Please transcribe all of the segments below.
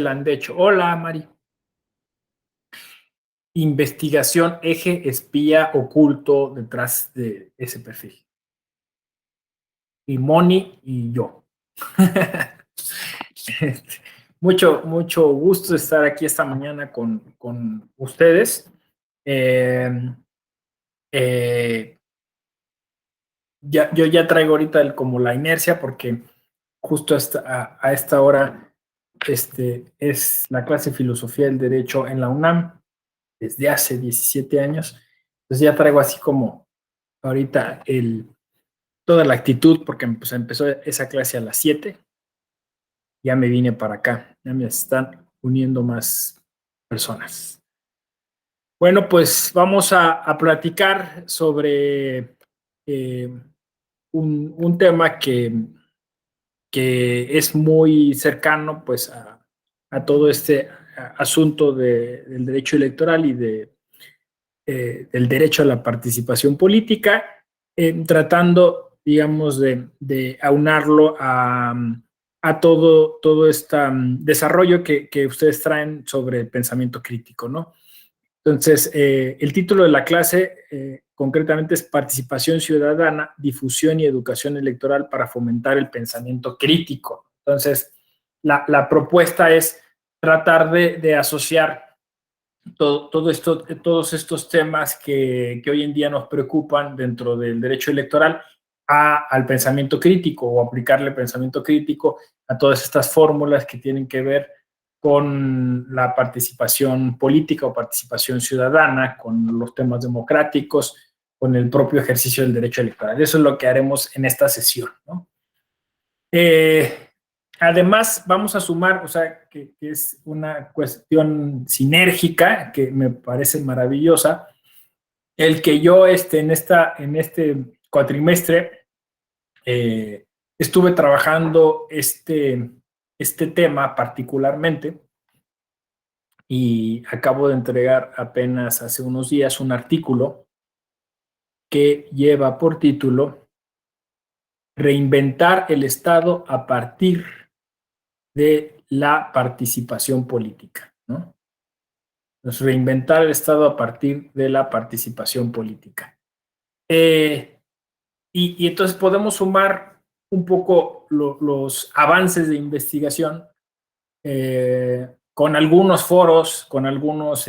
Landecho. Hola, Mari. Investigación, eje espía oculto detrás de ese perfil. Y Moni y yo. Mucho gusto estar aquí esta mañana con ustedes. Yo ya traigo ahorita como la inercia porque justo a esta hora es la clase de Filosofía del Derecho en la UNAM desde hace 17 años. Entonces ya traigo así como ahorita toda la actitud porque pues, empezó esa clase a las 7. Ya me vine para acá. Ya me están uniendo más personas. Bueno, pues vamos a platicar sobre un tema que es muy cercano pues a todo este asunto del derecho electoral y del derecho a la participación política, tratando, digamos, de aunarlo a todo este desarrollo que ustedes traen sobre el pensamiento crítico, ¿no? Entonces, el título de la clase concretamente es Participación Ciudadana, Difusión y Educación Electoral para fomentar el pensamiento crítico. Entonces, la propuesta es tratar de asociar todos estos temas que hoy en día nos preocupan dentro del derecho electoral al pensamiento crítico o aplicarle pensamiento crítico a todas estas fórmulas que tienen que ver con la participación política o participación ciudadana, con los temas democráticos, con el propio ejercicio del derecho electoral. Eso es lo que haremos en esta sesión, ¿no? Además, vamos a sumar, o sea, que es una cuestión sinérgica que me parece maravillosa, el que yo en este cuatrimestre estuve trabajando este tema particularmente y acabo de entregar apenas hace unos días un artículo que lleva por título Reinventar el Estado a partir de la participación política, ¿no? Entonces, reinventar el Estado a partir de la participación política. Y entonces podemos sumar un poco los avances de investigación con algunos foros, con algunos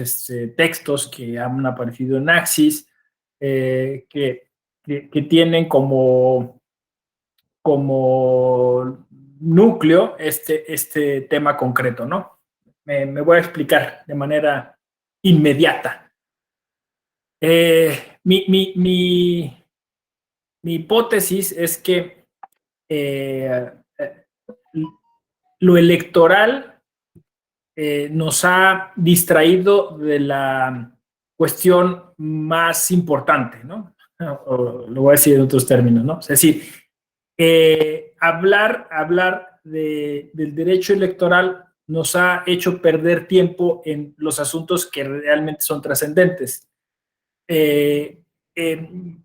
textos que han aparecido en Axis, que tienen como núcleo este tema concreto, ¿no? Me voy a explicar de manera inmediata. Mi hipótesis es que lo electoral nos ha distraído de la cuestión más importante, ¿no? O lo voy a decir en otros términos, ¿no? Es decir, hablar del derecho electoral nos ha hecho perder tiempo en los asuntos que realmente son trascendentes.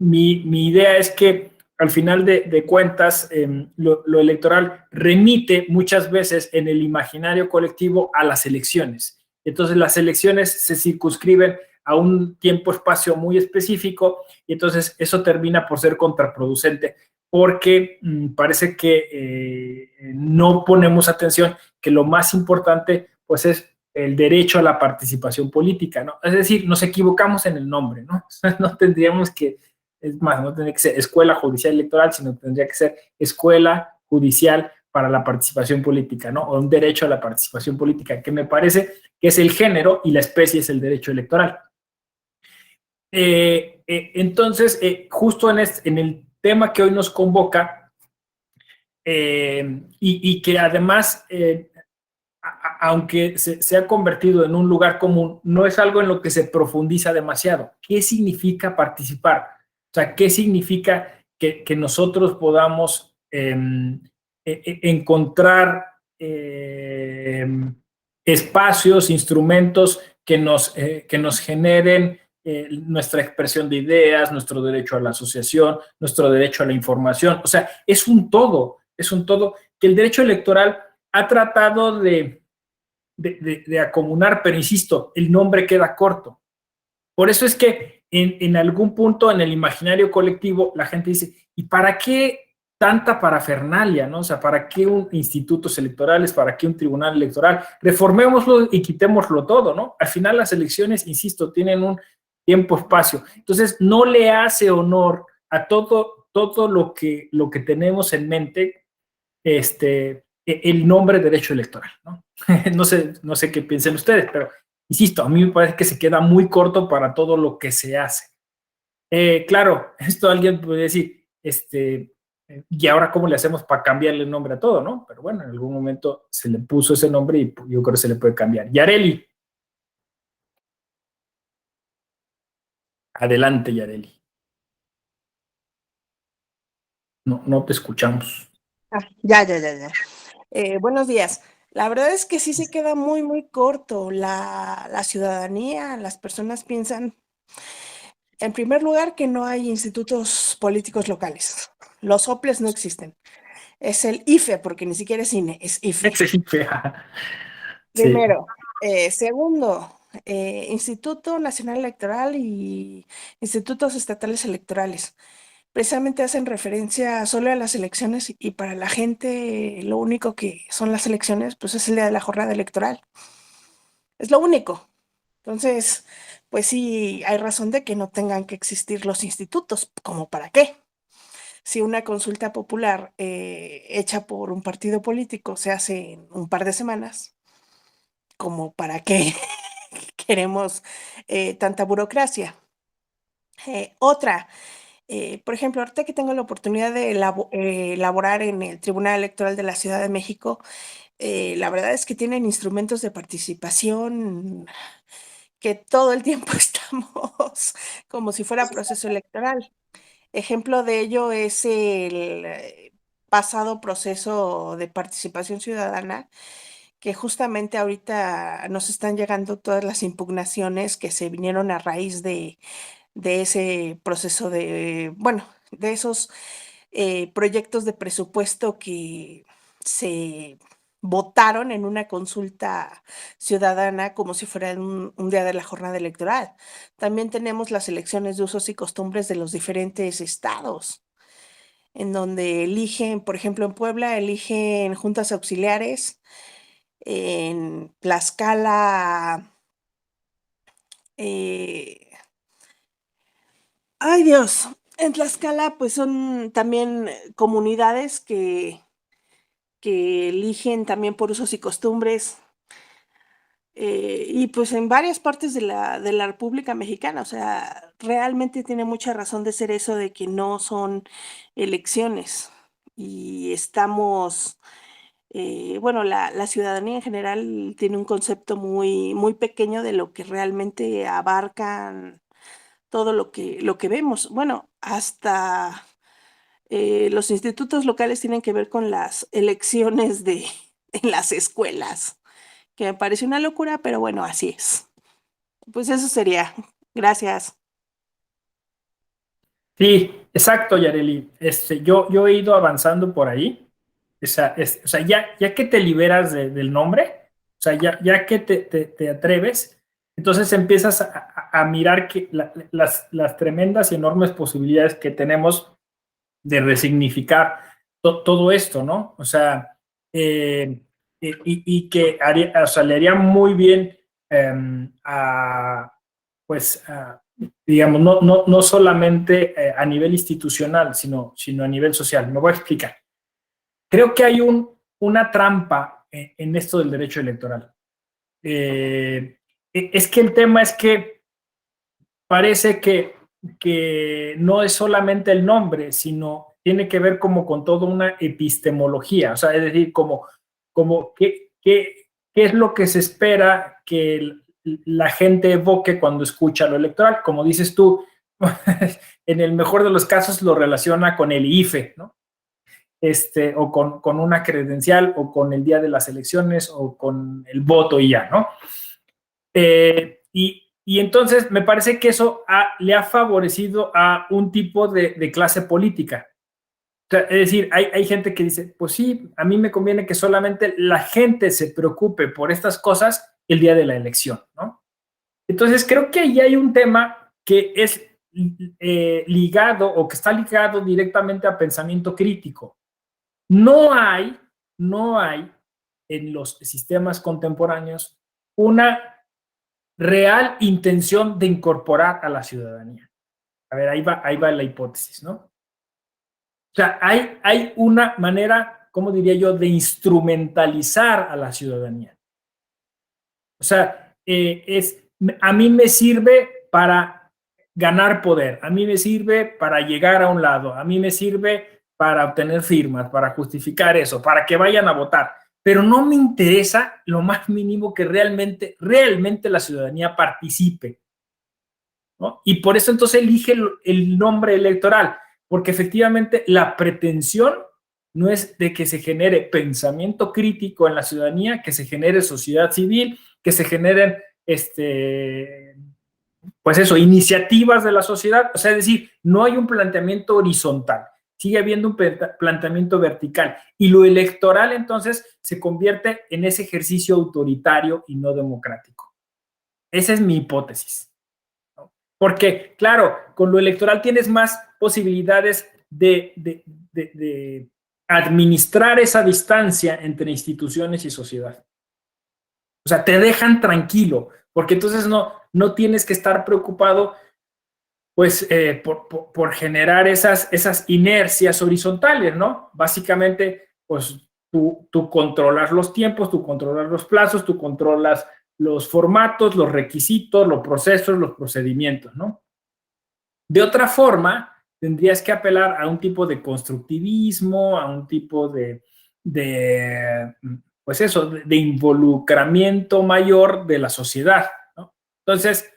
Mi idea es que al final de cuentas lo electoral remite muchas veces en el imaginario colectivo a las elecciones. Entonces las elecciones se circunscriben a un tiempo-espacio muy específico y entonces eso termina por ser contraproducente porque parece que no ponemos atención que lo más importante pues es el derecho a la participación política, ¿no? Es decir, nos equivocamos en el nombre, ¿no? No tendríamos que, es más, no tendría que ser Escuela Judicial Electoral, sino tendría que ser Escuela Judicial para la Participación Política, ¿no? O un derecho a la participación política, que me parece que es el género y la especie es el derecho electoral. Entonces, justo en el tema que hoy nos convoca, y que además aunque se ha convertido en un lugar común, no es algo en lo que se profundiza demasiado. ¿Qué significa participar? O sea, ¿qué significa que nosotros podamos encontrar espacios, instrumentos que nos generen nuestra expresión de ideas, nuestro derecho a la asociación, nuestro derecho a la información? O sea, es un todo que el derecho electoral ha tratado de de acomunar, pero insisto, el nombre queda corto. Por eso es que en algún punto en el imaginario colectivo la gente dice, ¿y para qué tanta parafernalia, ¿no? O sea, ¿para qué un institutos electorales? ¿Para qué un tribunal electoral? Reformémoslo y quitémoslo todo, ¿no? Al final las elecciones, insisto, tienen un tiempo-espacio. Entonces, no le hace honor a todo lo que tenemos en mente, el nombre derecho electoral, ¿no? No sé qué piensen ustedes, pero insisto, a mí me parece que se queda muy corto para todo lo que se hace. Claro, esto alguien puede decir, ¿y ahora cómo le hacemos para cambiarle el nombre a todo, no? Pero bueno, en algún momento se le puso ese nombre y yo creo que se le puede cambiar. Yareli. Adelante, Yareli. No te escuchamos. Ya. Buenos días. La verdad es que sí se queda muy corto. La ciudadanía, las personas piensan, en primer lugar, que no hay institutos políticos locales. Los soples no existen. Es el IFE, porque ni siquiera es INE, es IFE. Sí, sí. Primero. Segundo, Instituto Nacional Electoral y institutos estatales electorales. Precisamente hacen referencia solo a las elecciones y para la gente lo único que son las elecciones, pues es el día de la jornada electoral. Es lo único. Entonces, pues sí, hay razón de que no tengan que existir los institutos, ¿como para qué? Si una consulta popular hecha por un partido político se hace en un par de semanas, ¿como para qué queremos tanta burocracia? Otra, por ejemplo, ahorita que tengo la oportunidad de laborar en el Tribunal Electoral de la Ciudad de México, la verdad es que tienen instrumentos de participación que todo el tiempo estamos como si fuera proceso electoral. Ejemplo de ello es el pasado proceso de participación ciudadana, que justamente ahorita nos están llegando todas las impugnaciones que se vinieron a raíz de ese proceso de, bueno, de esos proyectos de presupuesto que se votaron en una consulta ciudadana como si fuera un día de la jornada electoral. También tenemos las elecciones de usos y costumbres de los diferentes estados, en donde eligen, por ejemplo, en Puebla eligen juntas auxiliares, en Tlaxcala, eh, ay Dios, en Tlaxcala pues son también comunidades que eligen también por usos y costumbres, y pues en varias partes de la República Mexicana, o sea, realmente tiene mucha razón de ser eso de que no son elecciones y estamos, bueno, la ciudadanía en general tiene un concepto muy pequeño de lo que realmente abarcan todo lo que vemos. Bueno, hasta los institutos locales tienen que ver con las elecciones de en las escuelas, que me parece una locura, pero bueno, así es. Pues eso sería. Gracias. Sí, exacto, Yareli. Yo he ido avanzando por ahí. O sea, ya que te liberas del nombre, o sea, ya que te atreves, entonces empiezas a mirar que las tremendas y enormes posibilidades que tenemos de resignificar todo esto, ¿no? O sea, y que o sea, le haría muy bien pues, digamos, no solamente a nivel institucional, sino a nivel social. Me voy a explicar. Creo que hay una trampa en esto del derecho electoral. Es que el tema es que parece que no es solamente el nombre, sino tiene que ver como con toda una epistemología, o sea, es decir, como qué es lo que se espera que la gente evoque cuando escucha lo electoral. Como dices tú, en el mejor de los casos lo relaciona con el IFE, ¿no? O con una credencial, o con el día de las elecciones, o con el voto y ya, ¿no? Y entonces me parece que eso le ha favorecido a un tipo de clase política. sea, es decir, hay gente que dice, pues sí, a mí me conviene que solamente la gente se preocupe por estas cosas el día de la elección, ¿no? Entonces, creo que ahí hay un tema que es ligado o que está ligado directamente a pensamiento crítico. No hay en los sistemas contemporáneos una real intención de incorporar a la ciudadanía. A ver, ahí va la hipótesis, ¿no? O sea, hay una manera, ¿cómo diría yo?, de instrumentalizar a la ciudadanía. O sea, a mí me sirve para ganar poder, a mí me sirve para llegar a un lado, a mí me sirve para obtener firmas, para justificar eso, para que vayan a votar. Pero no me interesa lo más mínimo que realmente la ciudadanía participe, ¿no? Y por eso entonces elige el nombre electoral, porque efectivamente la pretensión no es de que se genere pensamiento crítico en la ciudadanía, que se genere sociedad civil, que se generen, pues eso, iniciativas de la sociedad. O sea, es decir, no hay un planteamiento horizontal, sigue habiendo un planteamiento vertical. Y lo electoral entonces se convierte en ese ejercicio autoritario y no democrático. Esa es mi hipótesis. Porque, claro, con lo electoral tienes más posibilidades de administrar esa distancia entre instituciones y sociedad. O sea, te dejan tranquilo, porque entonces no tienes que estar preocupado pues por generar esas inercias horizontales, ¿no? Básicamente, pues tú controlas los tiempos, tú controlas los plazos, tú controlas los formatos, los requisitos, los procesos, los procedimientos, ¿no? De otra forma, tendrías que apelar a un tipo de constructivismo, a un tipo pues eso, de involucramiento mayor de la sociedad, ¿no? Entonces,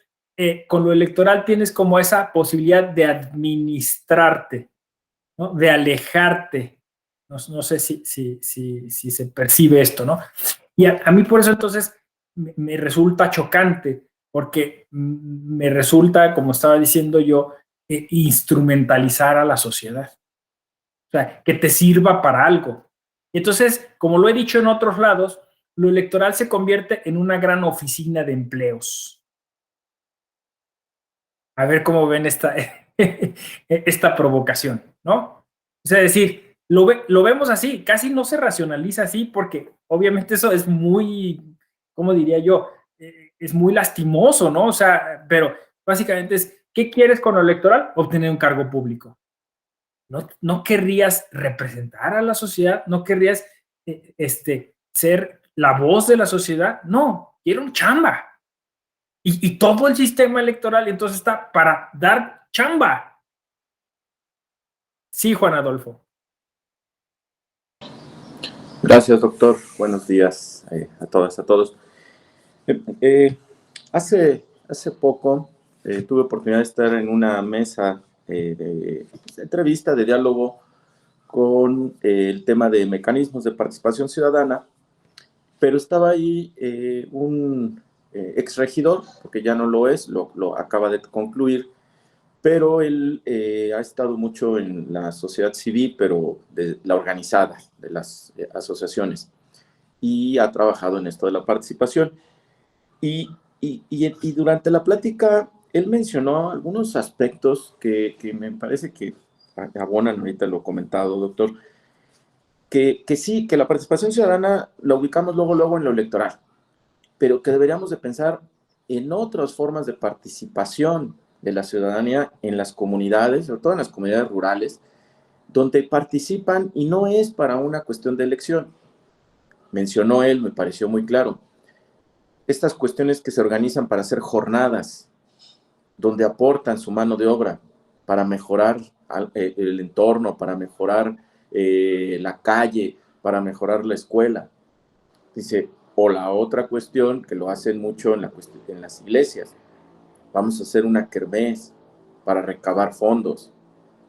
con lo electoral tienes como esa posibilidad de administrarte, ¿no? De alejarte. No sé si se percibe esto, ¿no? Y a mí por eso entonces me resulta chocante, porque me resulta, como estaba diciendo yo, instrumentalizar a la sociedad. O sea, que te sirva para algo. Entonces, como lo he dicho en otros lados, lo electoral se convierte en una gran oficina de empleos. A ver cómo ven esta provocación, ¿no? O sea, es decir, lo vemos así, casi no se racionaliza así, porque obviamente eso es muy, ¿cómo diría yo? Es muy lastimoso, ¿no? O sea, pero básicamente es, ¿qué quieres con lo electoral? Obtener un cargo público. No querrías representar a la sociedad, no querrías ser la voz de la sociedad, no, quiero un chamba. Y todo el sistema electoral entonces está para dar chamba. Sí, Juan Adolfo. Gracias, doctor. Buenos días a todas, a todos. Hace poco tuve oportunidad de estar en una mesa de entrevista, de diálogo con el tema de mecanismos de participación ciudadana, pero estaba ahí un exregidor, porque ya no lo es, lo acaba de concluir, pero él ha estado mucho en la sociedad civil, pero de la organizada, de las asociaciones, y ha trabajado en esto de la participación. Y durante la plática, él mencionó algunos aspectos que me parece que abonan, ahorita lo he comentado, doctor, que sí, que la participación ciudadana la ubicamos luego en lo electoral, pero que deberíamos de pensar en otras formas de participación de la ciudadanía en las comunidades, sobre todo en las comunidades rurales, donde participan y no es para una cuestión de elección. Mencionó él, me pareció muy claro, estas cuestiones que se organizan para hacer jornadas, donde aportan su mano de obra para mejorar el entorno, para mejorar la calle, para mejorar la escuela. Dice, o la otra cuestión, que lo hacen mucho en las iglesias, vamos a hacer una kermés para recabar fondos.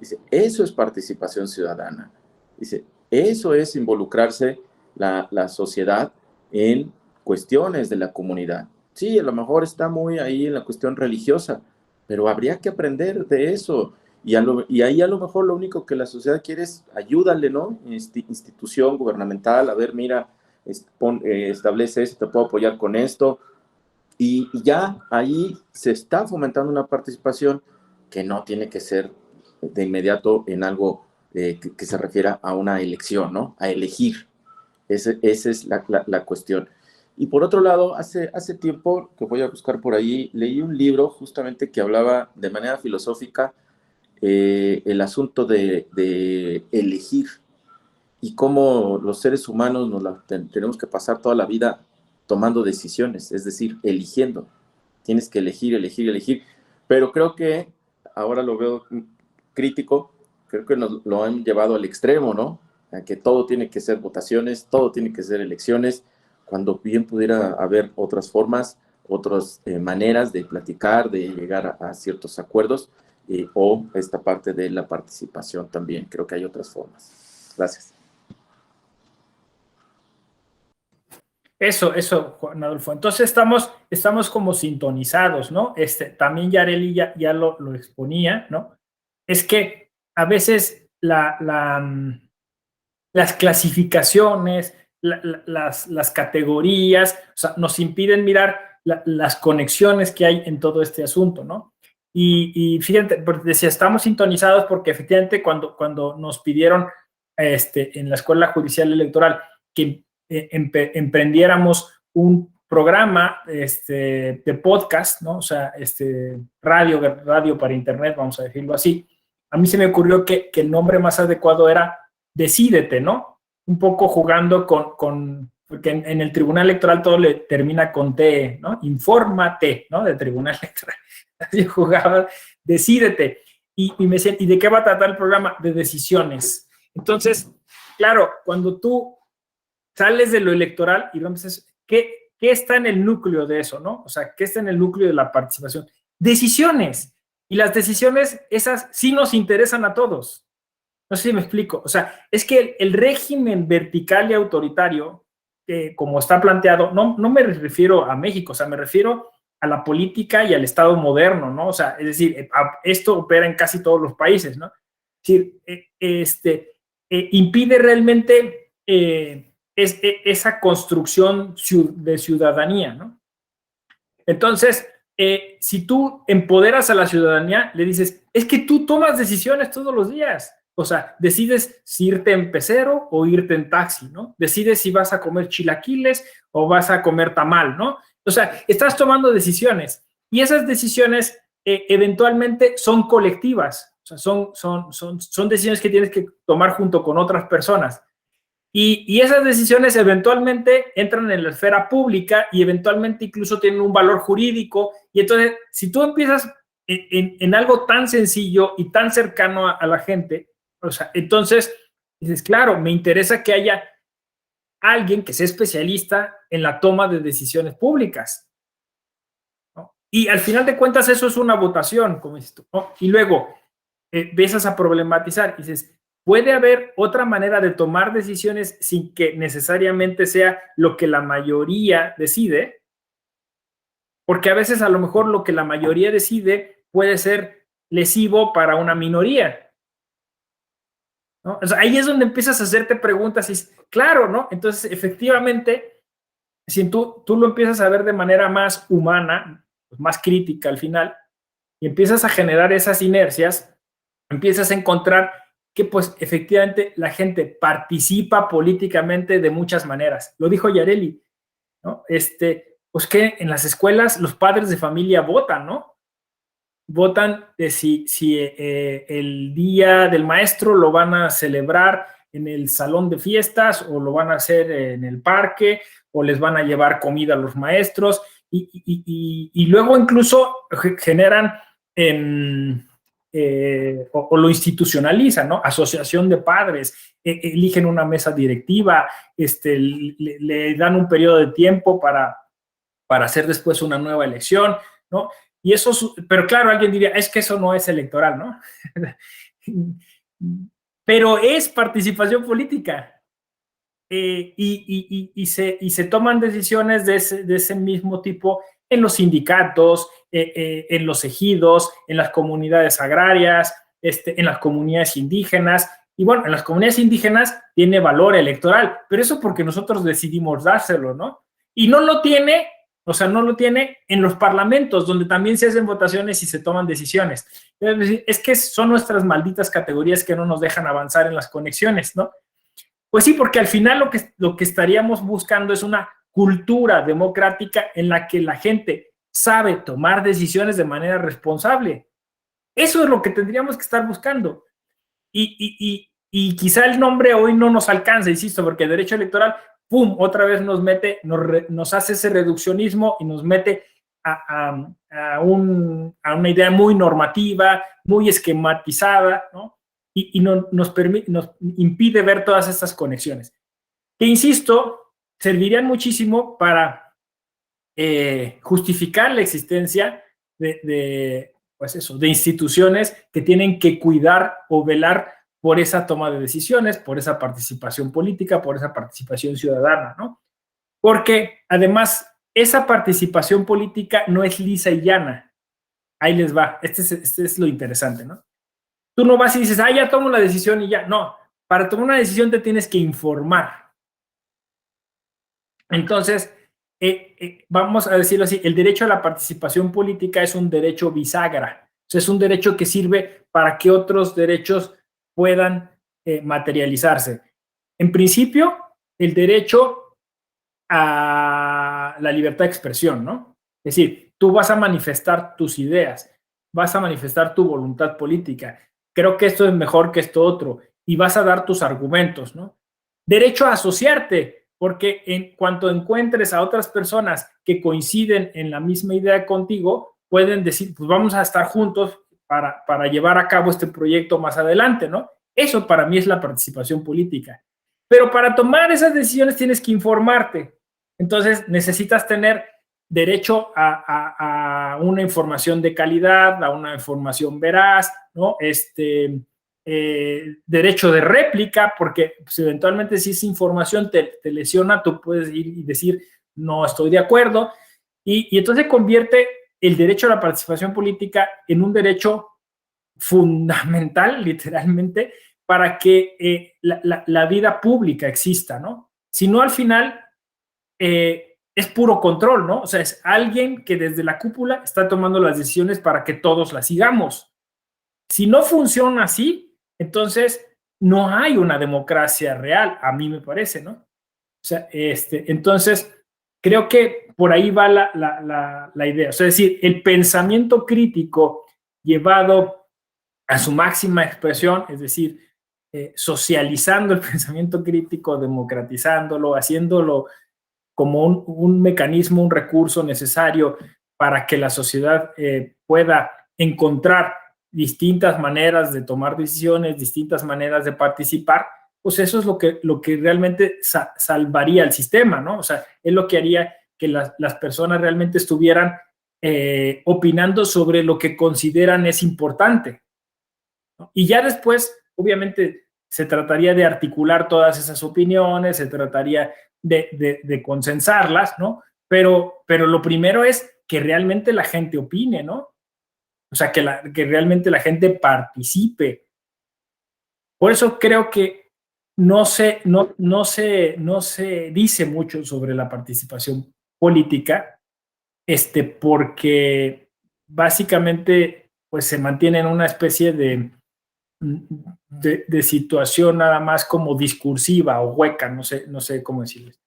Dice, eso es participación ciudadana. Dice, eso es involucrarse la sociedad en cuestiones de la comunidad. Sí, a lo mejor está muy ahí en la cuestión religiosa, pero habría que aprender de eso y ahí a lo mejor lo único que la sociedad quiere es ayúdale, ¿no? Institución gubernamental, a ver, mira, establece esto, te puedo apoyar con esto, y ya ahí se está fomentando una participación que no tiene que ser de inmediato en algo que se refiera a una elección, ¿no? A elegir. Esa es la cuestión. Y por otro lado, hace tiempo, que voy a buscar por ahí, leí un libro justamente que hablaba de manera filosófica el asunto de elegir y cómo los seres humanos tenemos que pasar toda la vida tomando decisiones, es decir, eligiendo. Tienes que elegir, pero creo que ahora lo veo crítico, creo que nos lo han llevado al extremo, ¿no? A que todo tiene que ser votaciones, todo tiene que ser elecciones, cuando bien pudiera haber otras formas, otras maneras de platicar, de llegar a ciertos acuerdos, o esta parte de la participación también. Creo que hay otras formas. Gracias. Eso, Juan Adolfo. Entonces estamos como sintonizados, ¿no? También Yareli ya lo exponía, ¿no? Es que a veces las clasificaciones, las categorías, o sea, nos impiden mirar las conexiones que hay en todo este asunto, ¿no? Y fíjate, porque decía, estamos sintonizados porque efectivamente cuando nos pidieron en la Escuela Judicial Electoral que emprendiéramos un programa de podcast, ¿no? O sea, radio para internet, vamos a decirlo así. A mí se me ocurrió que el nombre más adecuado era Decídete, ¿no? Un poco jugando porque en el Tribunal Electoral todo le termina con T, ¿no? Infórmate, ¿no? Del Tribunal Electoral. Yo jugaba, Decídete. Y me decían, ¿y de qué va a tratar el programa? De decisiones. Entonces, claro, cuando tú sales de lo electoral y entonces, ¿qué está en el núcleo de eso, no? O sea, ¿qué está en el núcleo de la participación? Decisiones. Y las decisiones, esas sí nos interesan a todos. No sé si me explico. O sea, es que el régimen vertical y autoritario, como está planteado, no me refiero a México, o sea, me refiero a la política y al Estado moderno, ¿no? O sea, es decir, esto opera en casi todos los países, ¿no? Es decir, impide realmente esa construcción de ciudadanía, ¿no? Entonces, si tú empoderas a la ciudadanía, le dices, es que tú tomas decisiones todos los días. O sea, decides si irte en pecero o irte en taxi, ¿no? Decides si vas a comer chilaquiles o vas a comer tamal, ¿no? O sea, estás tomando decisiones y esas decisiones eventualmente son colectivas. O sea, son decisiones que tienes que tomar junto con otras personas. Y esas decisiones eventualmente entran en la esfera pública y eventualmente incluso tienen un valor jurídico. Y entonces, si tú empiezas en algo tan sencillo y tan cercano a la gente, o sea, entonces dices, claro, me interesa que haya alguien que sea especialista en la toma de decisiones públicas, ¿no? Y al final de cuentas eso es una votación, como dices tú, ¿no? Y luego empiezas a problematizar y dices, ¿puede haber otra manera de tomar decisiones sin que necesariamente sea lo que la mayoría decide? Porque a veces a lo mejor lo que la mayoría decide puede ser lesivo para una minoría, ¿no? O sea, ahí es donde empiezas a hacerte preguntas y es, claro, ¿no? Entonces, efectivamente, si tú lo empiezas a ver de manera más humana, pues más crítica al final, y empiezas a generar esas inercias, empiezas a encontrar que pues efectivamente la gente participa políticamente de muchas maneras. Lo dijo Yareli, ¿no? Pues que en las escuelas los padres de familia votan, ¿no? Votan de si el día del maestro lo van a celebrar en el salón de fiestas o lo van a hacer en el parque o les van a llevar comida a los maestros y luego incluso generan o lo institucionalizan, ¿no? Asociación de padres, eligen una mesa directiva, le dan un periodo de tiempo para hacer después una nueva elección, ¿no? Y eso, pero claro, alguien diría, es que eso no es electoral, ¿no? Pero es participación política. Y se toman decisiones de ese mismo tipo en los sindicatos, en los ejidos, en las comunidades agrarias, en las comunidades indígenas. Y bueno, en las comunidades indígenas tiene valor electoral, pero eso porque nosotros decidimos dárselo, ¿no? Y no lo tiene, o sea, no lo tiene en los parlamentos, donde también se hacen votaciones y se toman decisiones. Es decir, es que son nuestras malditas categorías que no nos dejan avanzar en las conexiones, ¿no? Pues sí, porque al final lo que estaríamos buscando es una cultura democrática en la que la gente sabe tomar decisiones de manera responsable. Eso es lo que tendríamos que estar buscando. Y quizá el nombre hoy no nos alcanza, insisto, porque el derecho electoral, ¡pum!, otra vez nos hace ese reduccionismo y nos mete a una idea muy normativa, muy esquematizada, ¿no? Y nos impide ver todas estas conexiones. Que, insisto, servirían muchísimo para justificar la existencia pues eso, de instituciones que tienen que cuidar o velar por esa toma de decisiones, por esa participación política, por esa participación ciudadana, ¿no? Porque además esa participación política no es lisa y llana. Ahí les va, este es lo interesante, ¿no? Tú no vas y dices, ya tomo la decisión y ya. No, para tomar una decisión te tienes que informar. Entonces, vamos a decirlo así, el derecho a la participación política es un derecho bisagra. O sea, es un derecho que sirve para que otros derechos puedan materializarse. En principio, el derecho a la libertad de expresión, ¿no? Es decir, tú vas a manifestar tus ideas, vas a manifestar tu voluntad política. Creo que esto es mejor que esto otro, y vas a dar tus argumentos, ¿no? Derecho a asociarte, porque en cuanto encuentres a otras personas que coinciden en la misma idea contigo, pueden decir, pues vamos a estar juntos para llevar a cabo este proyecto más adelante, ¿no? Eso para mí es la participación política. Pero para tomar esas decisiones tienes que informarte. Entonces necesitas tener derecho a una información de calidad, a una información veraz, ¿no? Derecho de réplica, porque pues, eventualmente si esa información te lesiona, tú puedes ir y decir, no estoy de acuerdo, y entonces convierte el derecho a la participación política en un derecho fundamental, literalmente, para que la vida pública exista, ¿no? Si no, al final es puro control, ¿no? O sea, es alguien que desde la cúpula está tomando las decisiones para que todos las sigamos. Si no funciona así, entonces no hay una democracia real, a mí me parece, ¿no? O sea, entonces creo que por ahí va la idea. O sea, es decir, el pensamiento crítico llevado a su máxima expresión, es decir, socializando el pensamiento crítico, democratizándolo, haciéndolo como un mecanismo, un recurso necesario para que la sociedad pueda encontrar distintas maneras de tomar decisiones, distintas maneras de participar, pues eso es lo que realmente salvaría el sistema, ¿no? O sea, es lo que haría que las personas realmente estuvieran opinando sobre lo que consideran es importante, ¿no? Y ya después, obviamente, se trataría de articular todas esas opiniones, se trataría de consensarlas, ¿no? Pero lo primero es que realmente la gente opine, ¿no? O sea, que realmente la gente participe. Por eso creo que no se dice mucho sobre la participación política, porque básicamente pues se mantiene en una especie de situación nada más como discursiva o hueca, no sé cómo decirles.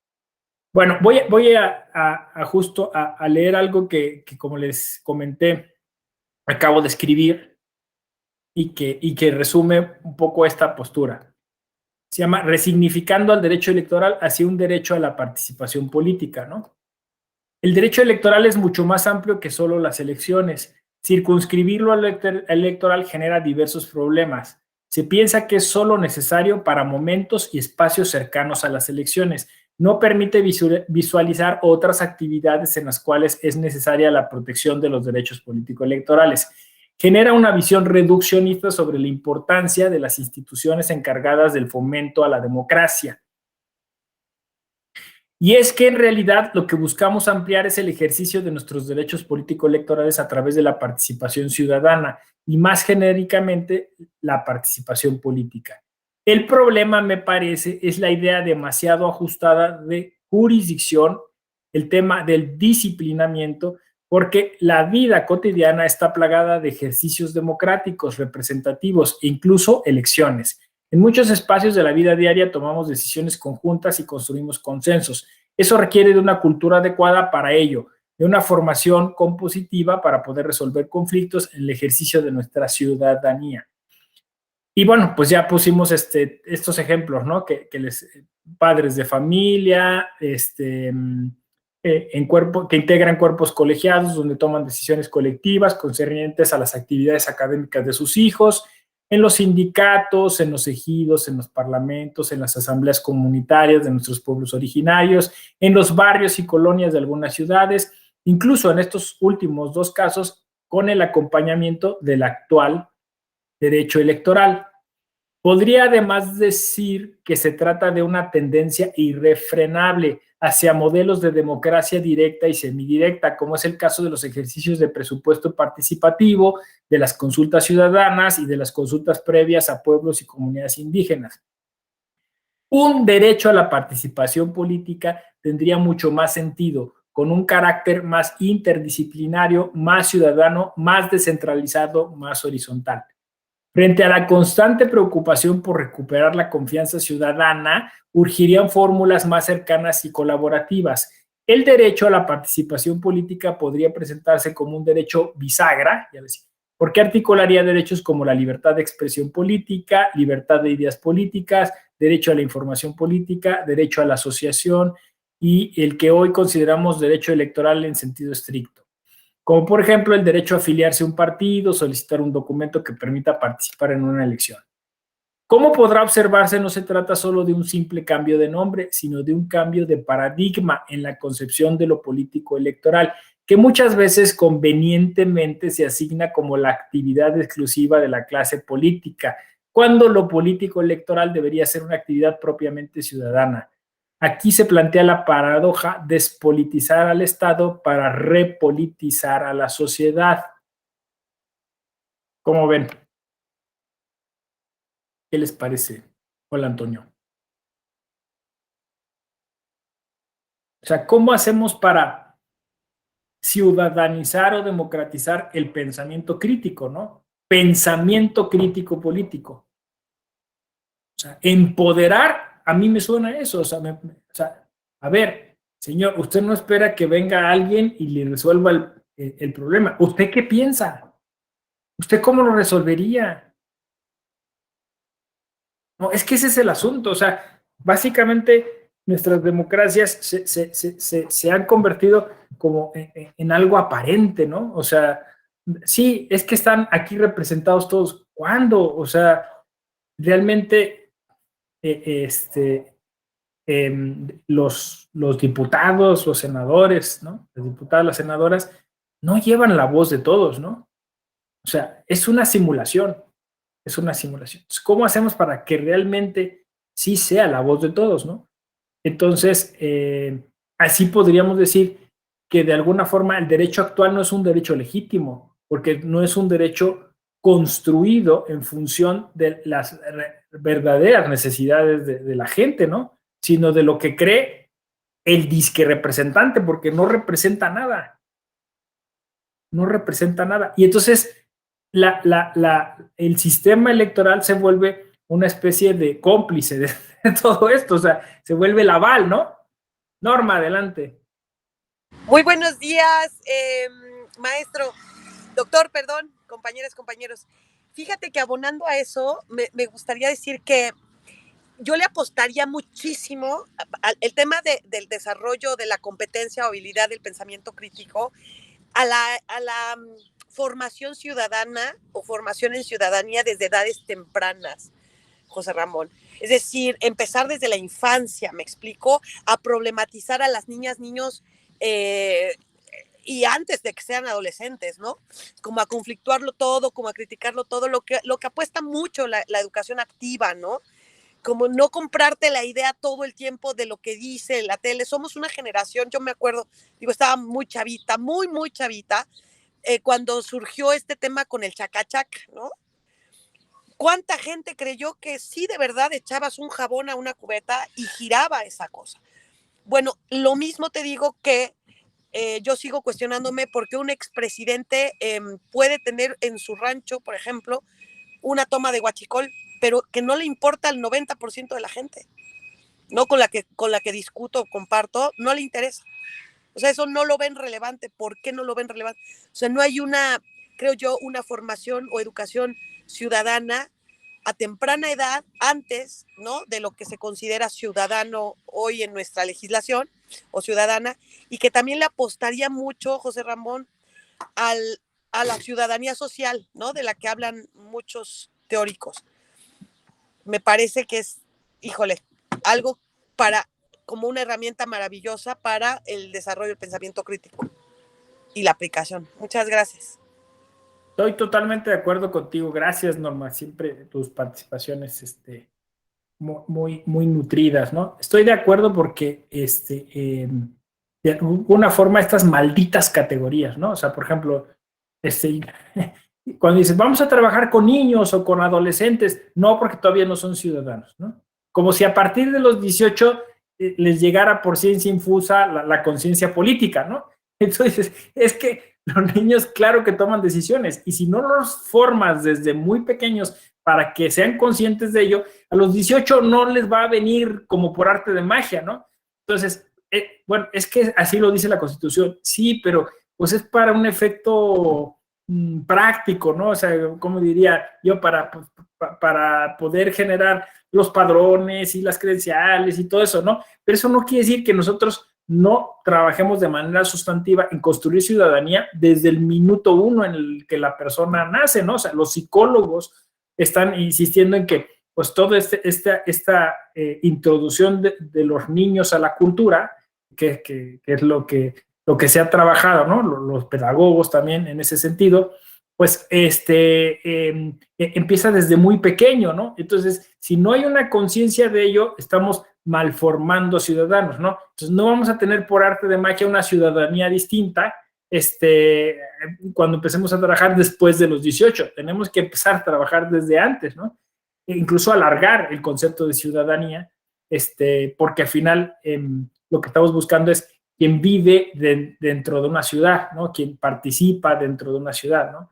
Bueno, voy a justo a leer algo que como les comenté, acabo de escribir y que resume un poco esta postura. Se llama Resignificando al derecho electoral hacia un derecho a la participación política, ¿no? El derecho electoral es mucho más amplio que solo las elecciones. Circunscribirlo al electoral genera diversos problemas. Se piensa que es solo necesario para momentos y espacios cercanos a las elecciones. No permite visualizar otras actividades en las cuales es necesaria la protección de los derechos político-electorales. Genera una visión reduccionista sobre la importancia de las instituciones encargadas del fomento a la democracia. Y es que en realidad lo que buscamos ampliar es el ejercicio de nuestros derechos político-electorales a través de la participación ciudadana y más genéricamente la participación política. El problema, me parece, es la idea demasiado ajustada de jurisdicción, el tema del disciplinamiento, porque la vida cotidiana está plagada de ejercicios democráticos, representativos e incluso elecciones. En muchos espacios de la vida diaria tomamos decisiones conjuntas y construimos consensos. Eso requiere de una cultura adecuada para ello, de una formación compositiva para poder resolver conflictos en el ejercicio de nuestra ciudadanía. Y bueno, pues ya pusimos estos ejemplos, ¿no? Padres de familia, que integran cuerpos colegiados donde toman decisiones colectivas concernientes a las actividades académicas de sus hijos, en los sindicatos, en los ejidos, en los parlamentos, en las asambleas comunitarias de nuestros pueblos originarios, en los barrios y colonias de algunas ciudades, incluso en estos últimos dos casos, con el acompañamiento del actual derecho electoral. Podría además decir que se trata de una tendencia irrefrenable hacia modelos de democracia directa y semidirecta, como es el caso de los ejercicios de presupuesto participativo, de las consultas ciudadanas y de las consultas previas a pueblos y comunidades indígenas. Un derecho a la participación política tendría mucho más sentido, con un carácter más interdisciplinario, más ciudadano, más descentralizado, más horizontal. Frente a la constante preocupación por recuperar la confianza ciudadana, urgirían fórmulas más cercanas y colaborativas. El derecho a la participación política podría presentarse como un derecho bisagra, ya decía, porque articularía derechos como la libertad de expresión política, libertad de ideas políticas, derecho a la información política, derecho a la asociación y el que hoy consideramos derecho electoral en sentido estricto, como por ejemplo el derecho a afiliarse a un partido, solicitar un documento que permita participar en una elección. Como podrá observarse, no se trata solo de un simple cambio de nombre, sino de un cambio de paradigma en la concepción de lo político electoral, que muchas veces convenientemente se asigna como la actividad exclusiva de la clase política, cuando lo político electoral debería ser una actividad propiamente ciudadana. Aquí se plantea la paradoja de despolitizar al Estado para repolitizar a la sociedad. ¿Cómo ven? ¿Qué les parece? Hola, Antonio. O sea, ¿cómo hacemos para ciudadanizar o democratizar el pensamiento crítico, ¿no? Pensamiento crítico político. O sea, empoderar, a mí me suena eso. O sea, a ver, señor, usted no espera que venga alguien y le resuelva el problema. ¿Usted qué piensa? ¿Usted cómo lo resolvería? No, es que ese es el asunto. O sea, básicamente nuestras democracias se han convertido como en algo aparente, ¿no? O sea, sí, es que están aquí representados todos. ¿Cuándo? O sea, realmente los diputados, los senadores, ¿no? Las diputadas, las senadoras, no llevan la voz de todos, ¿no? O sea, es una simulación. Es una simulación. ¿Cómo hacemos para que realmente sí sea la voz de todos, no? Entonces, así podríamos decir que de alguna forma el derecho actual no es un derecho legítimo, porque no es un derecho construido en función de las verdaderas necesidades de la gente, ¿no? Sino de lo que cree el disque representante, porque no representa nada. No representa nada. Y entonces el sistema electoral se vuelve una especie de cómplice de todo esto, o sea, se vuelve el aval, ¿no? Norma, adelante. Muy buenos días, maestro, doctor, perdón, compañeras, compañeros. Fíjate que abonando a eso, me gustaría decir que yo le apostaría muchísimo al tema del desarrollo de la competencia o habilidad del pensamiento crítico a la formación ciudadana o formación en ciudadanía desde edades tempranas, José Ramón. Es decir, empezar desde la infancia, me explico, a problematizar a las niñas, niños y antes de que sean adolescentes, ¿no? Como a conflictuarlo todo, como a criticarlo todo, lo que apuesta mucho la educación activa, ¿no? como no comprarte la idea todo el tiempo de lo que dice la tele. Somos una generación, yo me acuerdo, digo, estaba muy chavita, muy chavita, cuando surgió este tema con el chacachac, ¿no? ¿Cuánta gente creyó que sí de verdad echabas un jabón a una cubeta y giraba esa cosa? Bueno, lo mismo te digo que yo sigo cuestionándome por qué un expresidente puede tener en su rancho, por ejemplo, una toma de huachicol, pero que no le importa al 90% de la gente, no con la que discuto, comparto, no le interesa. O sea, eso no lo ven relevante. ¿Por qué no lo ven relevante? O sea, no hay creo yo, una formación o educación ciudadana a temprana edad, antes, ¿no?, de lo que se considera ciudadano hoy en nuestra legislación o ciudadana, y que también le apostaría mucho, José Ramón, a la ciudadanía social, ¿no?, de la que hablan muchos teóricos. Me parece que es, híjole, algo como una herramienta maravillosa para el desarrollo del pensamiento crítico y la aplicación. Muchas gracias. Estoy totalmente de acuerdo contigo. Gracias, Norma. Siempre tus participaciones muy nutridas, ¿no? Estoy de acuerdo porque de alguna forma estas malditas categorías, ¿no? O sea, por ejemplo, cuando dices, vamos a trabajar con niños o con adolescentes, no, porque todavía no son ciudadanos, ¿no? Como si a partir de los 18 les llegara por ciencia infusa la conciencia política, ¿no? Entonces, es que los niños, claro que toman decisiones, y si no los formas desde muy pequeños para que sean conscientes de ello, a los 18 no les va a venir como por arte de magia, ¿no? Entonces, bueno, es que así lo dice la Constitución, sí, pero pues es para un efecto práctico, ¿no? O sea, ¿cómo diría yo? Para poder generar los padrones y las credenciales y todo eso, ¿no? Pero eso no quiere decir que nosotros no trabajemos de manera sustantiva en construir ciudadanía desde el minuto uno en el que la persona nace, ¿no? O sea, los psicólogos están insistiendo en que pues toda esta introducción de los niños a la cultura, que es lo que se ha trabajado, ¿no? Los pedagogos también en ese sentido, pues empieza desde muy pequeño, ¿no? Entonces, si no hay una conciencia de ello, estamos malformando ciudadanos, ¿no? Entonces, no vamos a tener por arte de magia una ciudadanía distinta cuando empecemos a trabajar después de los 18. Tenemos que empezar a trabajar desde antes, ¿no? E incluso alargar el concepto de ciudadanía, porque al final lo que estamos buscando es quien vive dentro de una ciudad, ¿no? Quien participa dentro de una ciudad, ¿no?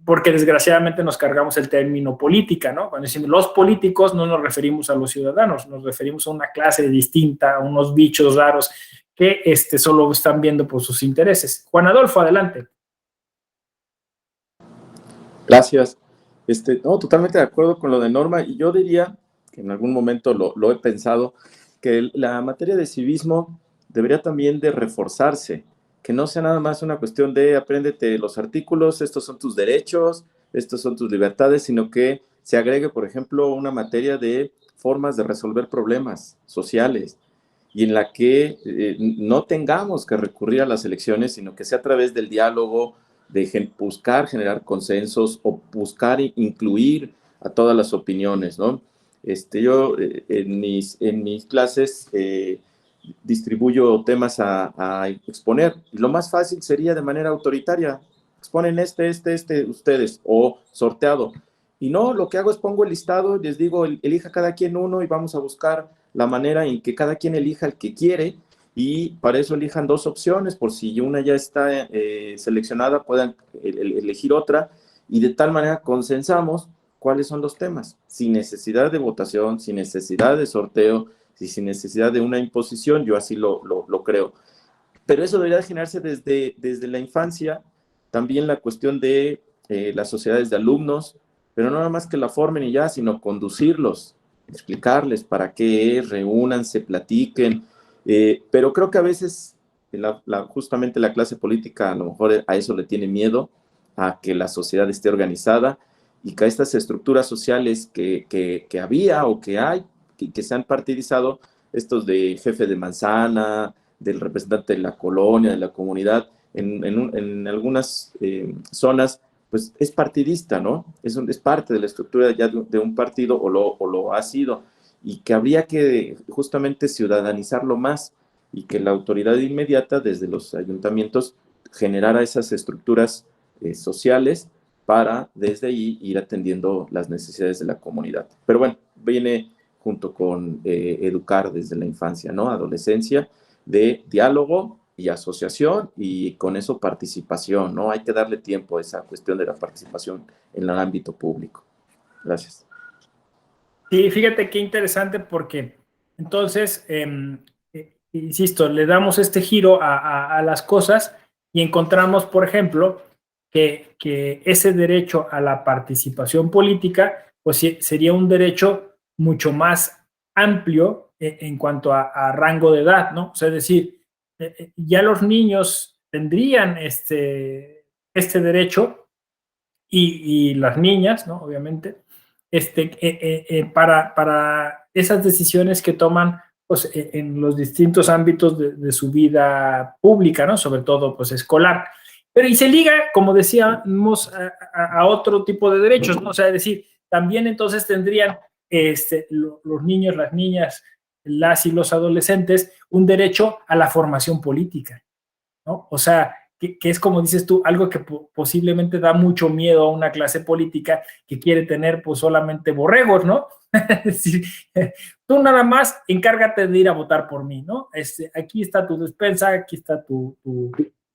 Porque desgraciadamente nos cargamos el término política, ¿no? Cuando decimos los políticos no nos referimos a los ciudadanos, nos referimos a una clase distinta, a unos bichos raros que solo están viendo por sus intereses. Juan Adolfo, adelante. Gracias. No, totalmente de acuerdo con lo de Norma, y yo diría que en algún momento lo he pensado, que la materia de civismo debería también de reforzarse, que no sea nada más una cuestión de apréndete los artículos, estos son tus derechos, estos son tus libertades, sino que se agregue, por ejemplo, una materia de formas de resolver problemas sociales, y en la que no tengamos que recurrir a las elecciones, sino que sea a través del diálogo, de buscar generar consensos o buscar incluir a todas las opiniones, ¿no? Yo en mis clases distribuyo temas a exponer, y lo más fácil sería de manera autoritaria, exponen ustedes, o sorteado, y no, lo que hago es pongo el listado, les digo, elija cada quien uno, y vamos a buscar la manera en que cada quien elija el que quiere, y para eso elijan dos opciones, por si una ya está seleccionada, puedan elegir otra, y de tal manera consensamos cuáles son los temas, sin necesidad de votación, sin necesidad de sorteo, y sin necesidad de una imposición. Yo así lo creo. Pero eso debería generarse desde la infancia, también la cuestión de las sociedades de alumnos, pero no nada más que la formen y ya, sino conducirlos, explicarles para qué es, reúnanse, platiquen, pero creo que a veces justamente la clase política a lo mejor a eso le tiene miedo, a que la sociedad esté organizada y que estas estructuras sociales que había o que hay, que se han partidizado, estos de jefe de manzana, del representante de la colonia, de la comunidad, en algunas zonas, pues es partidista, ¿no? Es parte de la estructura ya de un partido o lo ha sido, y que habría que justamente ciudadanizarlo más y que la autoridad inmediata desde los ayuntamientos generara esas estructuras sociales para desde ahí ir atendiendo las necesidades de la comunidad. Pero bueno, viene junto con educar desde la infancia, ¿no? Adolescencia, de diálogo y asociación, y con eso participación, ¿no? Hay que darle tiempo a esa cuestión de la participación en el ámbito público. Gracias. Sí, fíjate qué interesante porque entonces, insisto, le damos este giro a las cosas y encontramos, por ejemplo, que ese derecho a la participación política, pues sería un derecho mucho más amplio en cuanto a rango de edad, ¿no? O sea, es decir, ya los niños tendrían este derecho y las niñas, ¿no? Obviamente, para esas decisiones que toman pues, en los distintos ámbitos de su vida pública, ¿no? Sobre todo, pues, escolar. Pero y se liga, como decíamos, a otro tipo de derechos, ¿no? O sea, es decir, también entonces tendrían los niños, las niñas, las y los adolescentes un derecho a la formación política, ¿no? O sea, que es como dices tú, algo que posiblemente da mucho miedo a una clase política que quiere tener pues solamente borregos, ¿no? Es decir, tú nada más encárgate de ir a votar por mí, ¿no? Aquí está tu despensa, aquí está tu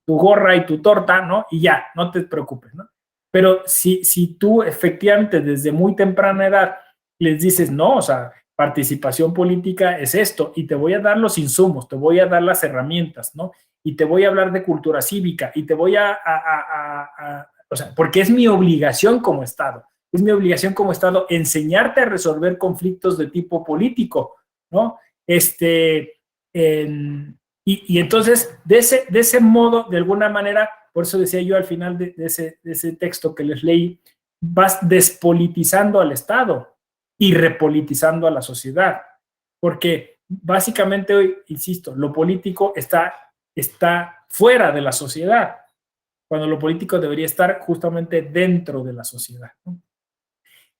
gorra y tu torta, ¿no? Y ya, no te preocupes, ¿no? Pero si tú efectivamente desde muy temprana edad les dices, no, o sea, participación política es esto, y te voy a dar los insumos, te voy a dar las herramientas, ¿no? Y te voy a hablar de cultura cívica, y te voy o sea, porque es mi obligación como Estado, es mi obligación como Estado enseñarte a resolver conflictos de tipo político, ¿no? Y entonces, de ese modo, de alguna manera, por eso decía yo al final de ese texto que les leí, vas despolitizando al Estado y repolitizando a la sociedad, porque básicamente hoy, insisto, lo político está fuera de la sociedad, cuando lo político debería estar justamente dentro de la sociedad, ¿no?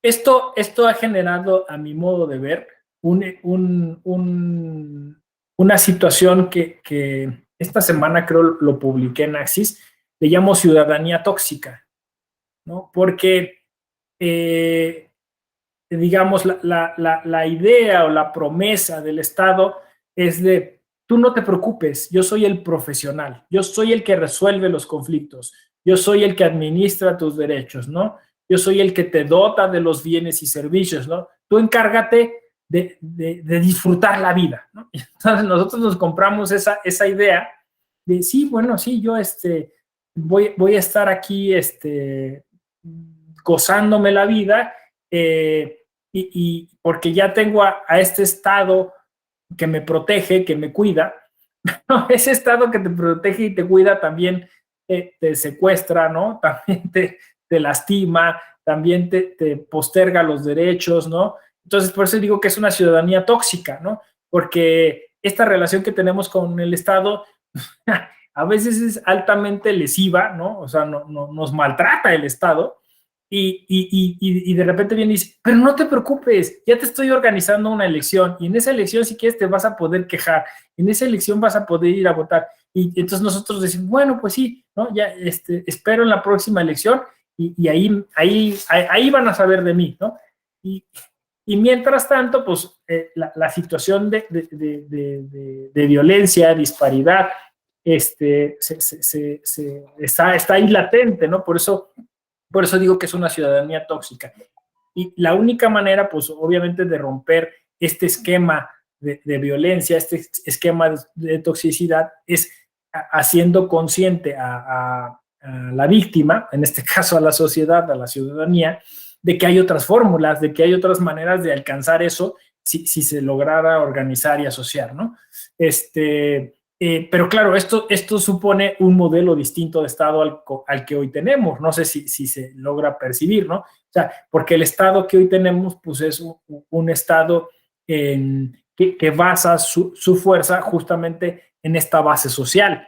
Esto ha generado, a mi modo de ver, una situación que esta semana creo lo publiqué en Axis, le llamo ciudadanía tóxica, ¿no? Porque, digamos, la idea o la promesa del Estado es de, tú no te preocupes, yo soy el profesional, yo soy el que resuelve los conflictos, yo soy el que administra tus derechos, ¿no? Yo soy el que te dota de los bienes y servicios, ¿no? Tú encárgate de disfrutar la vida, ¿no? Entonces nosotros nos compramos esa idea de, sí, bueno, sí, yo voy a estar aquí gozándome la vida, y porque ya tengo a este Estado que me protege, que me cuida. No, ese Estado que te protege y te cuida también te secuestra, ¿no? También te lastima, también te posterga los derechos, ¿no? Entonces, por eso digo que es una ciudadanía tóxica, ¿no? Porque esta relación que tenemos con el Estado a veces es altamente lesiva, ¿no? O sea, nos maltrata el Estado, y de repente viene y dice, pero no te preocupes, ya te estoy organizando una elección, y en esa elección si quieres te vas a poder quejar, en esa elección vas a poder ir a votar, y entonces nosotros decimos, bueno, pues sí, ¿no? Ya espero en la próxima elección, y ahí van a saber de mí, ¿no? Y mientras tanto, pues la situación de violencia, disparidad, está ahí latente, ¿no? Por eso digo que es una ciudadanía tóxica. Y la única manera, pues obviamente, de romper este esquema de violencia, este esquema de toxicidad, es haciendo consciente a la víctima, en este caso a la sociedad, a la ciudadanía, de que hay otras fórmulas, de que hay otras maneras de alcanzar eso si se lograra organizar y asociar, ¿no? Pero claro, esto supone un modelo distinto de Estado al que hoy tenemos. No sé si se logra percibir, ¿no? O sea, porque el Estado que hoy tenemos, pues es un Estado que basa su fuerza justamente en esta base social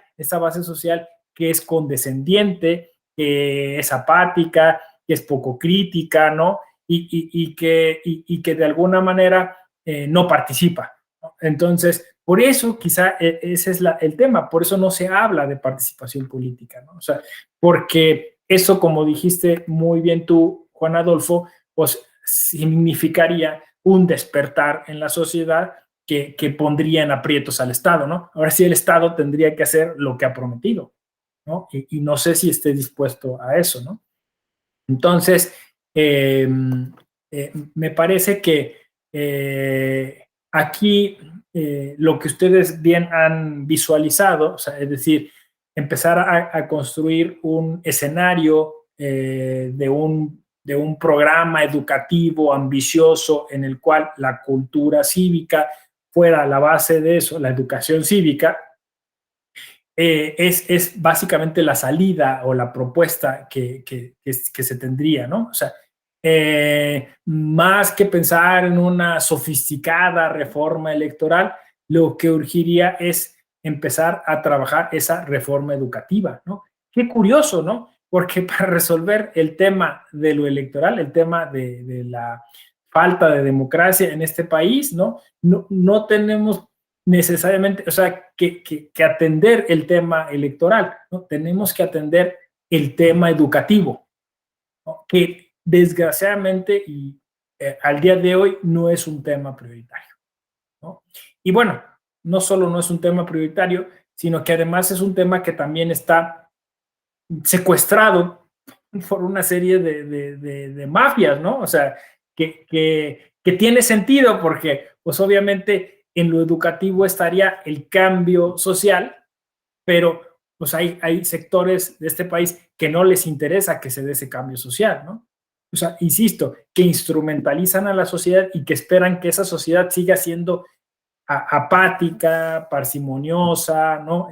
que es condescendiente, que es apática, que es poco crítica, ¿no? Y que de alguna manera no participa, ¿no? Entonces, por eso quizá ese es el tema, por eso no se habla de participación política, ¿no? O sea, porque eso, como dijiste muy bien tú, Juan Adolfo, pues significaría un despertar en la sociedad que pondría en aprietos al Estado, ¿no? Ahora sí, el Estado tendría que hacer lo que ha prometido, ¿no? Y no sé si esté dispuesto a eso, ¿no? Entonces, me parece que aquí lo que ustedes bien han visualizado, o sea, es decir, empezar a construir un escenario de un programa educativo ambicioso en el cual la cultura cívica fuera la base de eso, la educación cívica, es básicamente la salida o la propuesta que se tendría, ¿no? O sea, más que pensar en una sofisticada reforma electoral, lo que urgiría es empezar a trabajar esa reforma educativa, ¿no? Qué curioso, ¿no? Porque para resolver el tema de lo electoral, el tema de la falta de democracia en este país, ¿no? No tenemos necesariamente, o sea, que atender el tema electoral, ¿no? Tenemos que atender el tema educativo, ¿no? Que desgraciadamente y al día de hoy no es un tema prioritario, ¿no? Y bueno, no solo no es un tema prioritario, sino que además es un tema que también está secuestrado por una serie de mafias, ¿no? O sea, que tiene sentido porque, pues obviamente, en lo educativo estaría el cambio social, pero pues hay sectores de este país que no les interesa que se dé ese cambio social, ¿no? O sea, insisto, que instrumentalizan a la sociedad y que esperan que esa sociedad siga siendo apática, parsimoniosa, ¿no?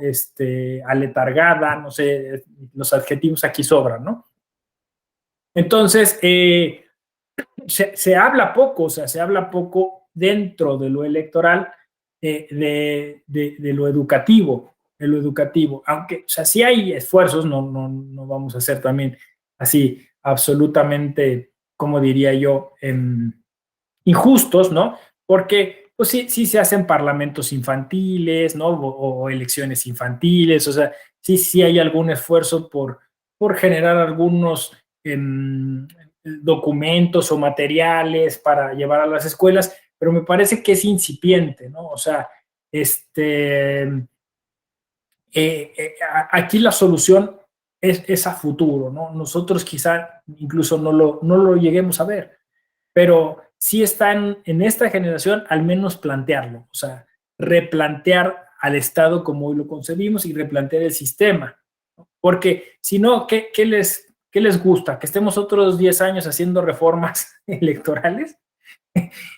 Aletargada, no sé, los adjetivos aquí sobran, ¿no? Entonces, se habla poco, o sea, se habla poco dentro de lo electoral de lo educativo, aunque, o sea, sí hay esfuerzos, no vamos a ser también así absolutamente, como diría yo, injustos, ¿no? Porque pues sí se hacen parlamentos infantiles, ¿no? O elecciones infantiles, o sea, sí hay algún esfuerzo por generar algunos documentos o materiales para llevar a las escuelas, pero me parece que es incipiente, ¿no? O sea, aquí la solución es a futuro, ¿no? Nosotros quizá incluso no lo lleguemos a ver, pero sí está en esta generación al menos plantearlo, o sea, replantear al Estado como hoy lo concebimos y replantear el sistema, ¿no? Porque si no, ¿qué les gusta? ¿Que estemos otros 10 años haciendo reformas electorales?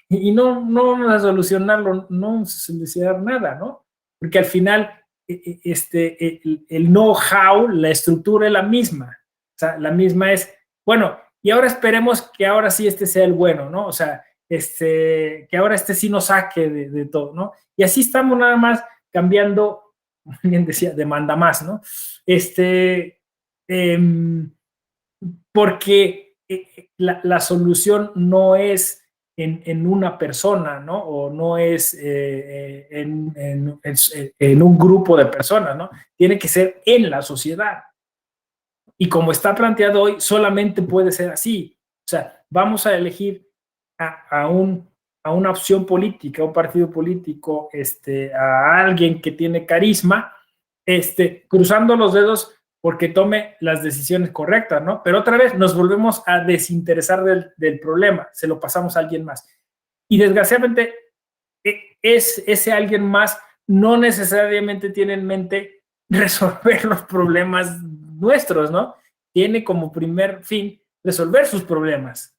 Y no vamos a solucionarlo, no vamos a solucionar nada, ¿no? Porque al final el know-how, la estructura es la misma. O sea, la misma es, bueno, y ahora esperemos que ahora sí sea el bueno, ¿no? O sea, que ahora sí nos saque de todo, ¿no? Y así estamos nada más cambiando, como bien decía, demanda más, ¿no? Porque la solución no es en una persona, ¿no? O no es en un grupo de personas, ¿no? Tiene que ser en la sociedad. Y como está planteado hoy, solamente puede ser así. O sea, vamos a elegir a una opción política, a un partido político, a alguien que tiene carisma, cruzando los dedos porque tome las decisiones correctas, ¿no? Pero otra vez nos volvemos a desinteresar del problema, se lo pasamos a alguien más. Y desgraciadamente, ese alguien más no necesariamente tiene en mente resolver los problemas nuestros, ¿no? Tiene como primer fin resolver sus problemas.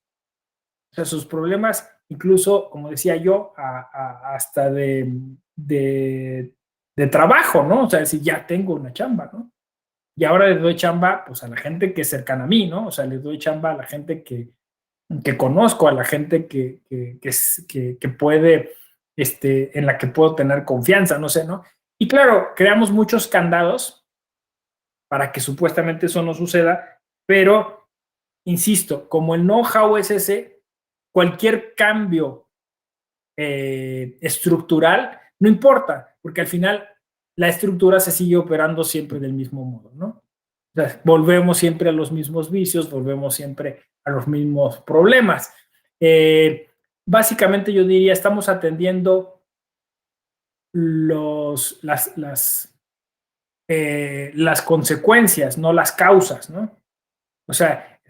O sea, sus problemas, incluso, como decía yo, hasta de trabajo, ¿no? O sea, decir, ya tengo una chamba, ¿no? Y ahora le doy chamba, pues, a la gente que es cercana a mí, ¿no? O sea, le doy chamba a la gente que conozco, a la gente que puede, en la que puedo tener confianza, no sé, ¿no? Y claro, creamos muchos candados para que supuestamente eso no suceda, pero, insisto, como el know-how es ese, cualquier cambio estructural no importa, porque al final la estructura se sigue operando siempre del mismo modo, ¿no? O sea, volvemos siempre a los mismos vicios, volvemos siempre a los mismos problemas. Básicamente yo diría, estamos atendiendo las consecuencias, no las causas, ¿no? O sea,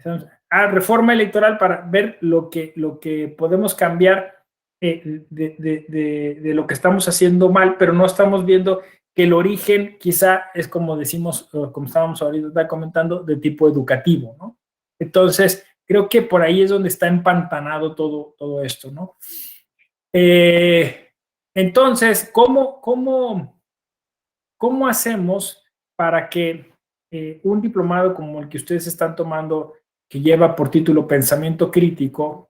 reforma electoral para ver lo que podemos cambiar de lo que estamos haciendo mal, pero no estamos viendo que el origen quizá es como decimos, como estábamos ahorita comentando, de tipo educativo, ¿no? Entonces, creo que por ahí es donde está empantanado todo esto, ¿no? Entonces, ¿cómo hacemos para que un diplomado como el que ustedes están tomando, que lleva por título Pensamiento Crítico,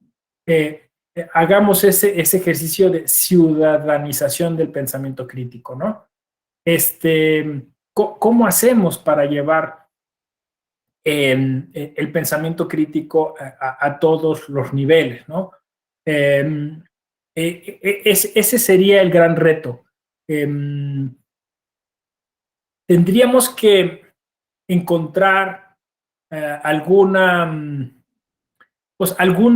hagamos ese ejercicio de ciudadanización del pensamiento crítico, ¿no? ¿Cómo hacemos para llevar el pensamiento crítico a todos los niveles, ¿no? Ese sería el gran reto. Tendríamos que encontrar algún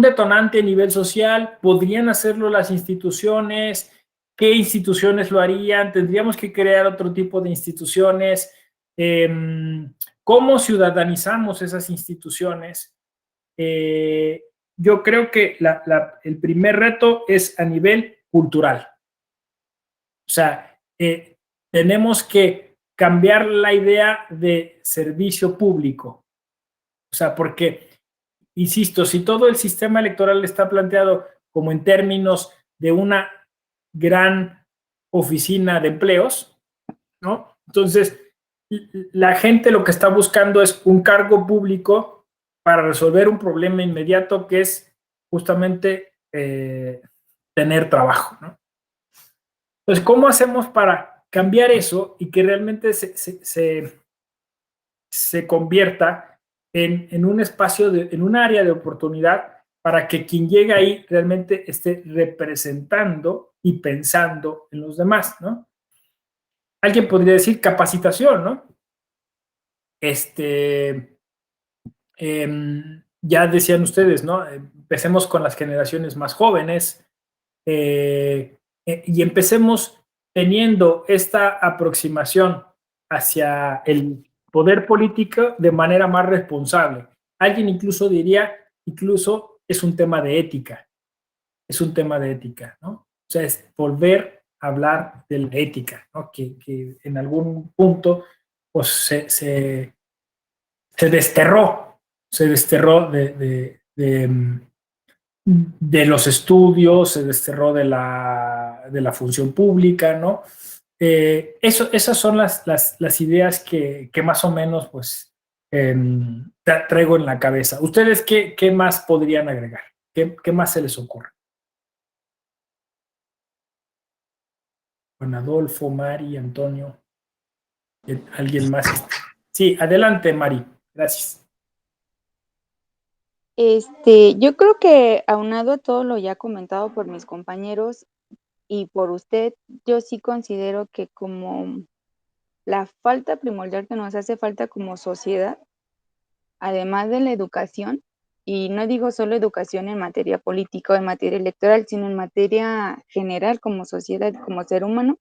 detonante a nivel social. ¿Podrían hacerlo las instituciones? ¿Qué instituciones lo harían? ¿Tendríamos que crear otro tipo de instituciones? ¿Cómo ciudadanizamos esas instituciones? Yo creo que el primer reto es a nivel cultural. O sea, tenemos que cambiar la idea de servicio público. O sea, porque, insisto, si todo el sistema electoral está planteado como en términos de una gran oficina de empleos, ¿no? Entonces, la gente lo que está buscando es un cargo público para resolver un problema inmediato que es justamente tener trabajo, ¿no? Entonces, ¿cómo hacemos para cambiar eso y que realmente se convierta en un espacio, en un área de oportunidad para que quien llega ahí realmente esté representando y pensando en los demás, ¿no? Alguien podría decir capacitación, ¿no? Ya decían ustedes, ¿no? Empecemos con las generaciones más jóvenes y empecemos teniendo esta aproximación hacia el poder político de manera más responsable. Alguien incluso diría, incluso es un tema de ética, ¿no? O sea, es volver a hablar de la ética, ¿no? Que en algún punto pues se desterró de los estudios, se desterró de la función pública, ¿no? Esas son las ideas que más o menos pues traigo en la cabeza. ¿Ustedes qué más podrían agregar? ¿Qué más se les ocurre? Juan Adolfo, Mari, Antonio, ¿alguien más? Sí, adelante, Mari. Gracias. Yo creo que aunado a todo lo ya comentado por mis compañeros y por usted, yo sí considero que como la falta primordial que nos hace falta como sociedad, además de la educación, y no digo solo educación en materia política o en materia electoral, sino en materia general como sociedad, como ser humano,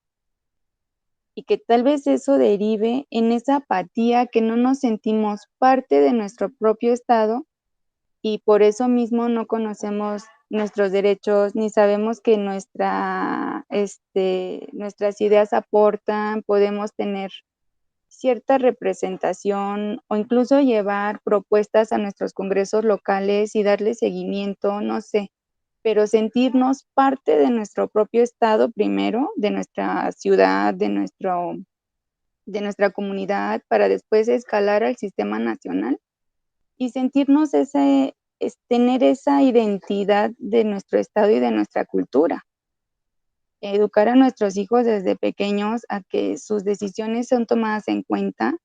y que tal vez eso derive en esa apatía que no nos sentimos parte de nuestro propio estado y por eso mismo no conocemos nuestros derechos ni sabemos que nuestras ideas aportan, podemos tener cierta representación o incluso llevar propuestas a nuestros congresos locales y darle seguimiento, no sé, pero sentirnos parte de nuestro propio estado primero, de nuestra ciudad, de nuestra comunidad, para después escalar al sistema nacional y sentirnos tener esa identidad de nuestro estado y de nuestra cultura. Educar a nuestros hijos desde pequeños a que sus decisiones son tomadas en cuenta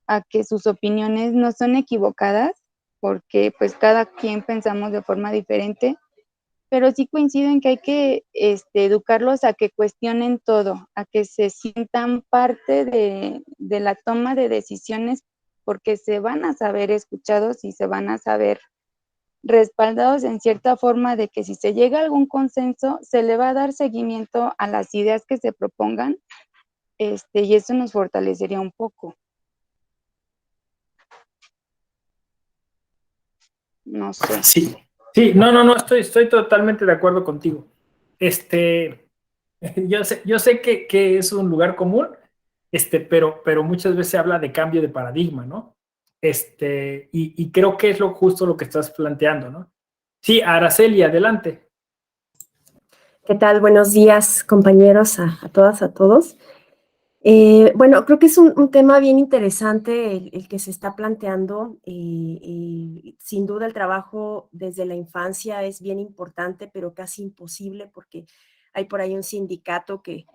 a que sus opiniones no son equivocadas, porque pues cada quien pensamos de forma diferente, pero sí coincido en que hay que educarlos a que cuestionen todo, a que se sientan parte de la toma de decisiones, porque se van a saber escuchados y se van a saber respaldados en cierta forma de que si se llega a algún consenso, se le va a dar seguimiento a las ideas que se propongan, y eso nos fortalecería un poco. No sé. Sí, sí, no, estoy totalmente de acuerdo contigo. Yo sé que es un lugar común, pero muchas veces se habla de cambio de paradigma, ¿no? Y creo que es justo lo que estás planteando, ¿no? Sí, Araceli, adelante. ¿Qué tal? Buenos días, compañeros, a todas, a todos. Bueno, creo que es un tema bien interesante el que se está planteando. Sin duda el trabajo desde la infancia es bien importante, pero casi imposible porque hay por ahí un sindicato que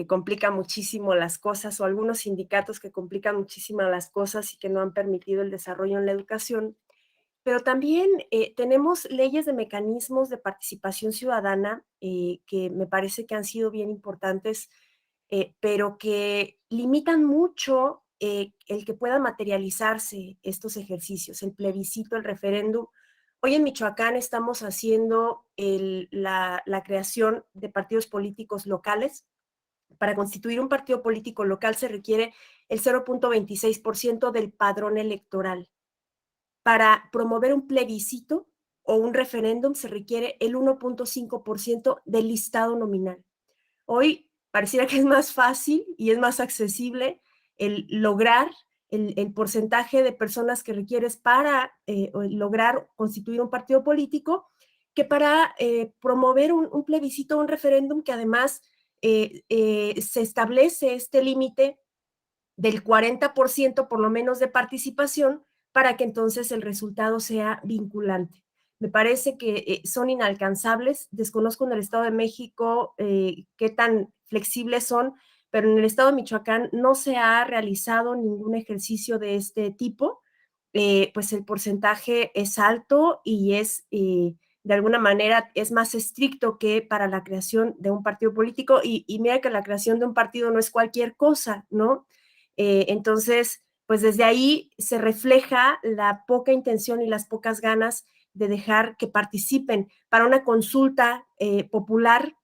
complica muchísimo las cosas, o algunos sindicatos que complican muchísimo las cosas y que no han permitido el desarrollo en la educación. Pero también tenemos leyes de mecanismos de participación ciudadana que me parece que han sido bien importantes, pero que limitan mucho el que puedan materializarse estos ejercicios, el plebiscito, el referéndum. Hoy en Michoacán estamos haciendo la creación de partidos políticos locales. Para constituir un partido político local se requiere el 0.26% del padrón electoral. Para promover un plebiscito o un referéndum se requiere el 1.5% del listado nominal. Hoy pareciera que es más fácil y es más accesible el lograr el porcentaje de personas que requieres para lograr constituir un partido político que para promover un plebiscito o un referéndum, que además se establece este límite del 40% por lo menos de participación para que entonces el resultado sea vinculante. Me parece que son inalcanzables. Desconozco en el Estado de México qué tan flexibles son, pero en el Estado de Michoacán no se ha realizado ningún ejercicio de este tipo. Pues el porcentaje es alto y es, de alguna manera, es más estricto que para la creación de un partido político. Y mira que la creación de un partido no es cualquier cosa, ¿no? Entonces, pues desde ahí se refleja la poca intención y las pocas ganas de dejar que participen. Para una consulta popular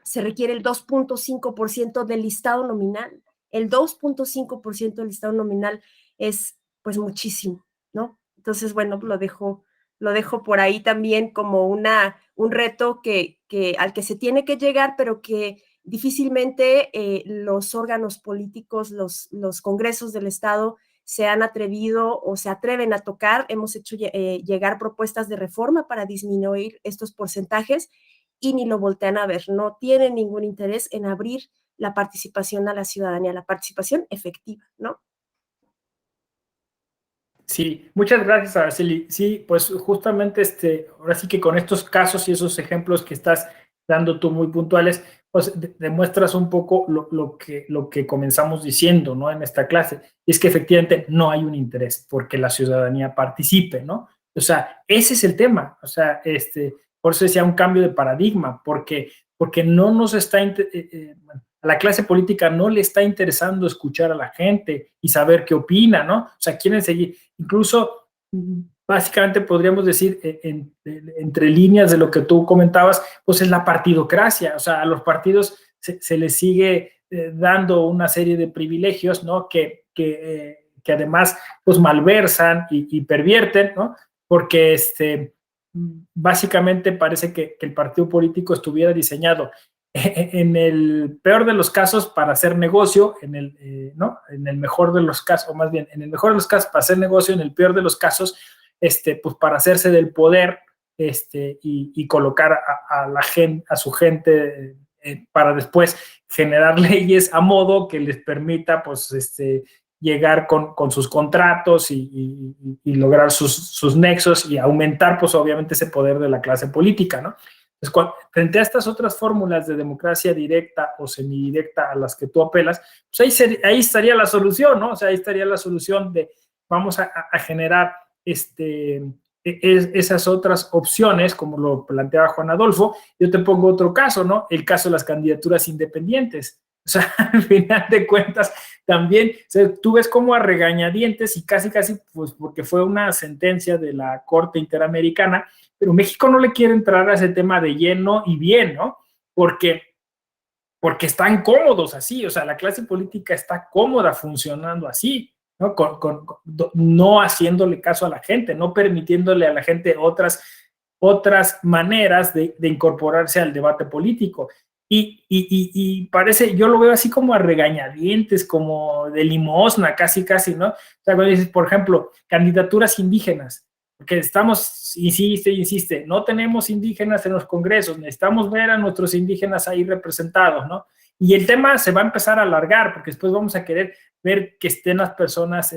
se requiere el 2.5% del listado nominal. El 2.5% del listado nominal es pues muchísimo, ¿no? Entonces, bueno, lo dejo por ahí también como un reto al que se tiene que llegar, pero que difícilmente los órganos políticos, los congresos del Estado se han atrevido o se atreven a tocar. Hemos hecho llegar propuestas de reforma para disminuir estos porcentajes y ni lo voltean a ver. No tienen ningún interés en abrir la participación a la ciudadanía, la participación efectiva, ¿no? Sí, muchas gracias, Araceli. Sí, pues justamente ahora sí que con estos casos y esos ejemplos que estás dando tú muy puntuales, pues demuestras un poco lo que comenzamos diciendo, ¿no? En esta clase, y es que efectivamente no hay un interés porque la ciudadanía participe, ¿no? O sea, ese es el tema, o sea, por eso decía un cambio de paradigma, porque no nos está, a la clase política no le está interesando escuchar a la gente y saber qué opina, ¿no? O sea, quieren seguir, incluso básicamente podríamos decir, entre líneas de lo que tú comentabas, pues es la partidocracia. O sea, a los partidos se les sigue dando una serie de privilegios, ¿no? Que además pues malversan y pervierten, ¿no? Porque básicamente parece que el partido político estuviera diseñado en el peor de los casos para hacer negocio, ¿no? En el mejor de los casos, o más bien, en el mejor de los casos para hacer negocio, en el peor de los casos, pues para hacerse del poder, y colocar a la gente, a su gente, para después generar leyes a modo que les permita, pues, llegar con sus contratos y lograr sus nexos y aumentar, pues, obviamente ese poder de la clase política, ¿no? Entonces, frente a estas otras fórmulas de democracia directa o semidirecta a las que tú apelas, pues ahí estaría la solución, ¿no? O sea, ahí estaría la solución de vamos a generar esas otras opciones, como lo planteaba Juan Adolfo. Yo te pongo otro caso, ¿no? El caso de las candidaturas independientes. O sea, al final de cuentas, también, o sea, tú ves como a regañadientes y casi, pues porque fue una sentencia de la Corte Interamericana, pero México no le quiere entrar a ese tema de lleno y bien, ¿no? Porque están cómodos así, o sea, la clase política está cómoda funcionando así, ¿no? No haciéndole caso a la gente, no permitiéndole a la gente otras maneras de incorporarse al debate político. Y parece, yo lo veo así como a regañadientes, como de limosna, casi, ¿no? O sea, cuando dices, por ejemplo, candidaturas indígenas, porque estamos, insiste, no tenemos indígenas en los congresos, necesitamos ver a nuestros indígenas ahí representados, ¿no? Y el tema se va a empezar a alargar, porque después vamos a querer ver que estén las personas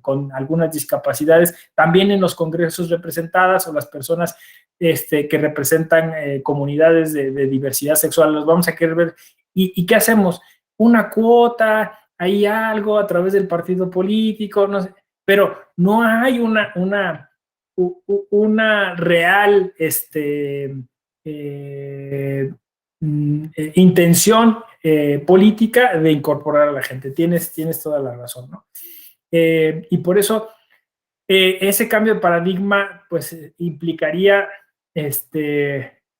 con algunas discapacidades también en los congresos representadas, o las personas que representan comunidades de diversidad sexual, los vamos a querer ver. ¿Y qué hacemos? Una cuota, hay algo a través del partido político, no sé, pero no hay una real intención política de incorporar a la gente. Tienes toda la razón, ¿no? Y por eso ese cambio de paradigma pues implicaría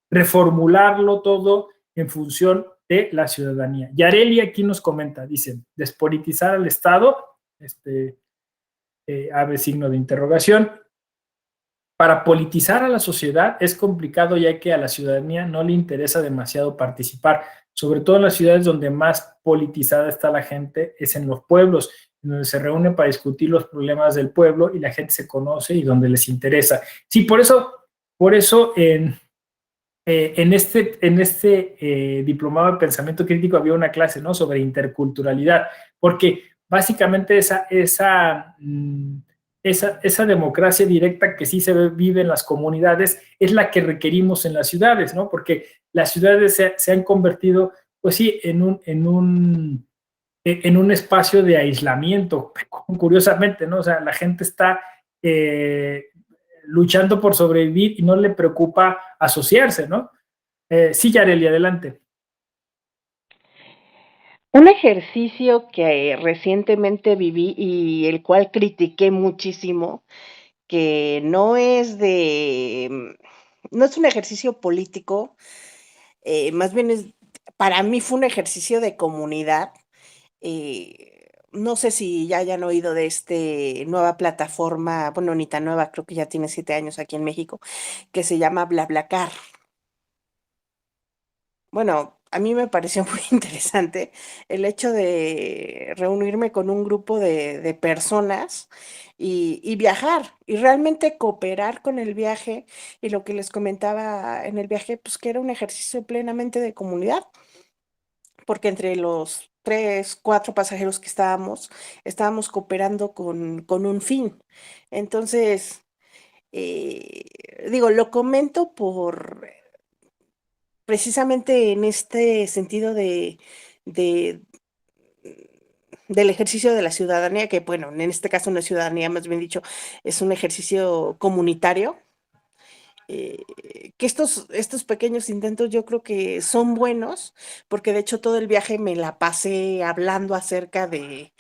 reformularlo todo en función de la ciudadanía. Yareli aquí nos comenta, dice, despolitizar al Estado, abre signo de interrogación. Para politizar a la sociedad es complicado, ya que a la ciudadanía no le interesa demasiado participar, sobre todo en las ciudades donde más politizada está la gente, es en los pueblos, donde se reúne para discutir los problemas del pueblo y la gente se conoce y donde les interesa. Sí, por eso en este diplomado de pensamiento crítico había una clase, ¿no?, sobre interculturalidad, porque básicamente esa democracia directa que sí se vive en las comunidades es la que requerimos en las ciudades, ¿no? Porque las ciudades se han convertido, pues sí, en un espacio de aislamiento, curiosamente, ¿no? O sea, la gente está luchando por sobrevivir y no le preocupa asociarse, ¿no? Sí, Yareli, adelante. Un ejercicio que recientemente viví y el cual critiqué muchísimo, que no es un ejercicio político, más bien para mí fue un ejercicio de comunidad. No sé si ya hayan oído de nueva plataforma, bueno, ni tan nueva, creo que ya tiene 7 años aquí en México, que se llama BlaBlaCar. Bueno, a mí me pareció muy interesante el hecho de reunirme con un grupo de personas y viajar y realmente cooperar con el viaje, y lo que les comentaba en el viaje, pues que era un ejercicio plenamente de comunidad, porque entre los 3, 4 pasajeros que estábamos cooperando con un fin. Entonces, digo, lo comento precisamente en este sentido de del ejercicio de la ciudadanía, que bueno, en este caso no es ciudadanía, más bien dicho, es un ejercicio comunitario. Que estos pequeños intentos yo creo que son buenos, porque de hecho todo el viaje me la pasé hablando acerca de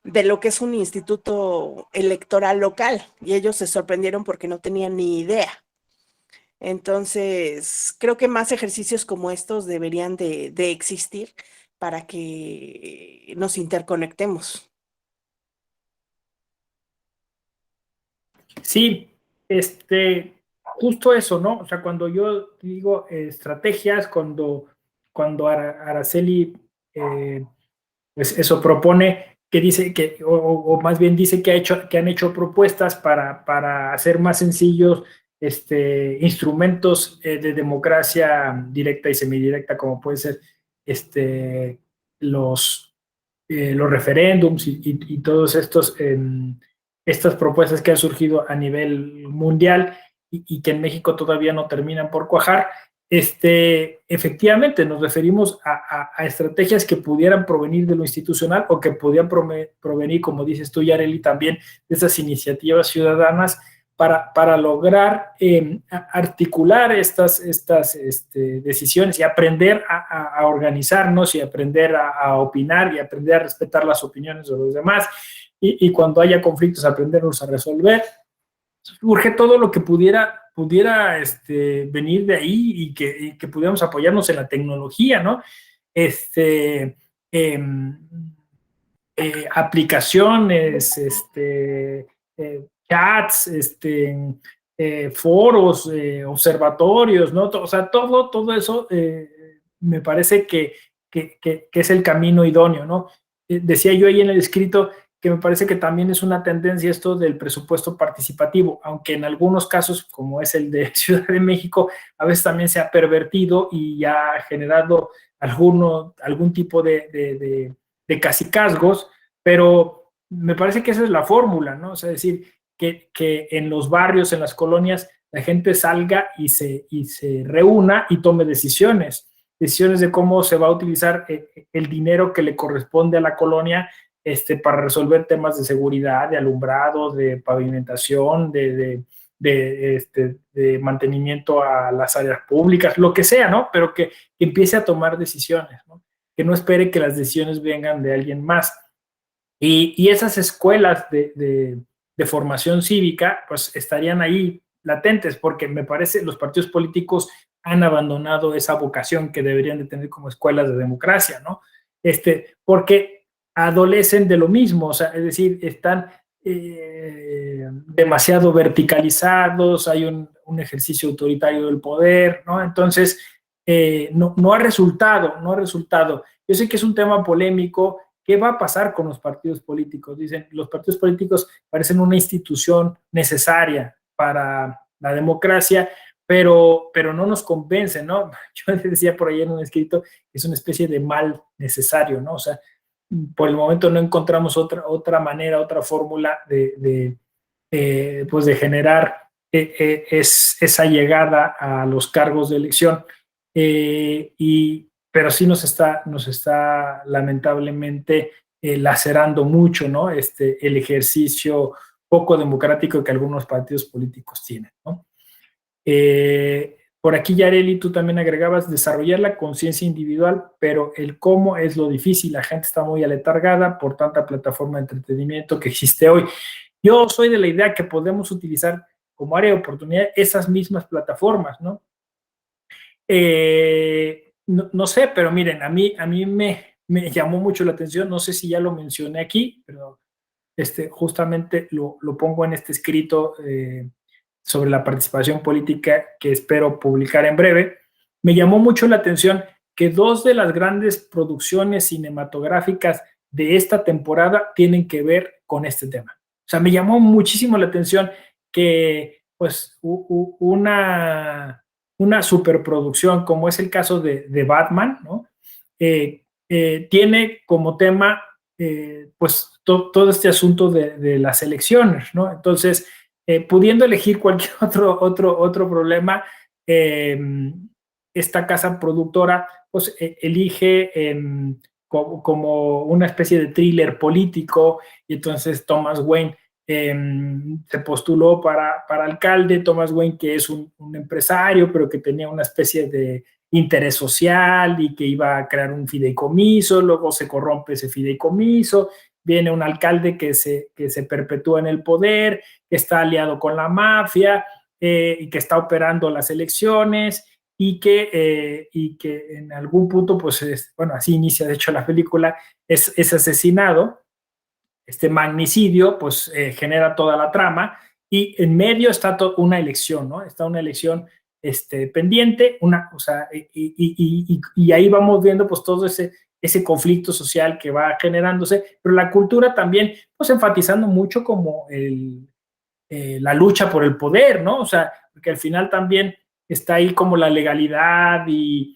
lo que es un instituto electoral local, y ellos se sorprendieron porque no tenían ni idea. Entonces, creo que más ejercicios como estos deberían de existir para que nos interconectemos. Sí, justo eso, ¿no? O sea, cuando yo digo estrategias, cuando Araceli, pues eso propone, que dice que, o más bien dice que han hecho propuestas para hacer más sencillos instrumentos de democracia directa y semidirecta, como puede ser los referéndums y todos estas propuestas que han surgido a nivel mundial. y que en México todavía no terminan por cuajar. Efectivamente, nos referimos a estrategias que pudieran provenir de lo institucional o que podían provenir, como dices tú, Yareli, también de esas iniciativas ciudadanas para lograr articular estas decisiones y aprender a organizarnos y aprender a opinar y aprender a respetar las opiniones de los demás y cuando haya conflictos aprenderlos a resolver. Urge todo lo que pudiera venir de ahí y que pudiéramos apoyarnos en la tecnología, ¿no? Aplicaciones, chats, foros, observatorios, ¿no? O sea, todo eso me parece que es el camino idóneo, ¿no? Decía yo ahí en el escrito que me parece que también es una tendencia esto del presupuesto participativo, aunque en algunos casos, como es el de Ciudad de México, a veces también se ha pervertido y ha generado algún tipo de cacicazgos, pero me parece que esa es la fórmula, ¿no? O sea, es decir, que en los barrios, en las colonias, la gente salga y se reúna y tome decisiones de cómo se va a utilizar el dinero que le corresponde a la colonia para resolver temas de seguridad, de alumbrado, de pavimentación, de mantenimiento a las áreas públicas, lo que sea, ¿no? Pero que empiece a tomar decisiones, ¿no? Que no espere que las decisiones vengan de alguien más. Y esas escuelas de formación cívica, pues estarían ahí latentes, porque me parece los partidos políticos han abandonado esa vocación que deberían de tener como escuelas de democracia, ¿no? Porque adolecen de lo mismo, o sea, es decir, están demasiado verticalizados, hay un ejercicio autoritario del poder, ¿no? Entonces, no ha resultado. Yo sé que es un tema polémico. ¿Qué va a pasar con los partidos políticos? Dicen, los partidos políticos parecen una institución necesaria para la democracia, pero no nos convence, ¿no? Yo decía por ahí en un escrito que es una especie de mal necesario, ¿no? O sea, por el momento no encontramos otra manera, otra fórmula pues de generar esa llegada a los cargos de elección, pero sí nos está lamentablemente lacerando mucho, ¿no? El ejercicio poco democrático que algunos partidos políticos tienen, ¿no? Por aquí, Yareli, tú también agregabas desarrollar la conciencia individual, pero el cómo es lo difícil. La gente está muy aletargada por tanta plataforma de entretenimiento que existe hoy. Yo soy de la idea que podemos utilizar como área de oportunidad esas mismas plataformas, ¿no? No sé, pero miren, a mí me llamó mucho la atención, no sé si ya lo mencioné aquí, pero justamente lo pongo en este escrito sobre la participación política que espero publicar en breve. Me llamó mucho la atención que dos de las grandes producciones cinematográficas de esta temporada tienen que ver con este tema. O sea, me llamó muchísimo la atención que pues una superproducción como es el caso de Batman, ¿no? Tiene como tema pues todo este asunto de las elecciones, ¿no? Entonces, pudiendo elegir cualquier otro problema, esta casa productora pues elige como una especie de thriller político, y entonces Thomas Wayne se postuló para alcalde. Thomas Wayne, que es un empresario, pero que tenía una especie de interés social y que iba a crear un fideicomiso, luego se corrompe ese fideicomiso, viene un alcalde que se perpetúa en el poder, que está aliado con la mafia y que está operando las elecciones y que en algún punto, pues, bueno, así inicia de hecho la película, es asesinado. Este magnicidio, pues, genera toda la trama y en medio está una elección, ¿no? Está una elección pendiente, o sea, y ahí vamos viendo, pues, todo ese conflicto social que va generándose, pero la cultura también, pues, enfatizando mucho como la lucha por el poder, ¿no? O sea, porque al final también está ahí como la legalidad y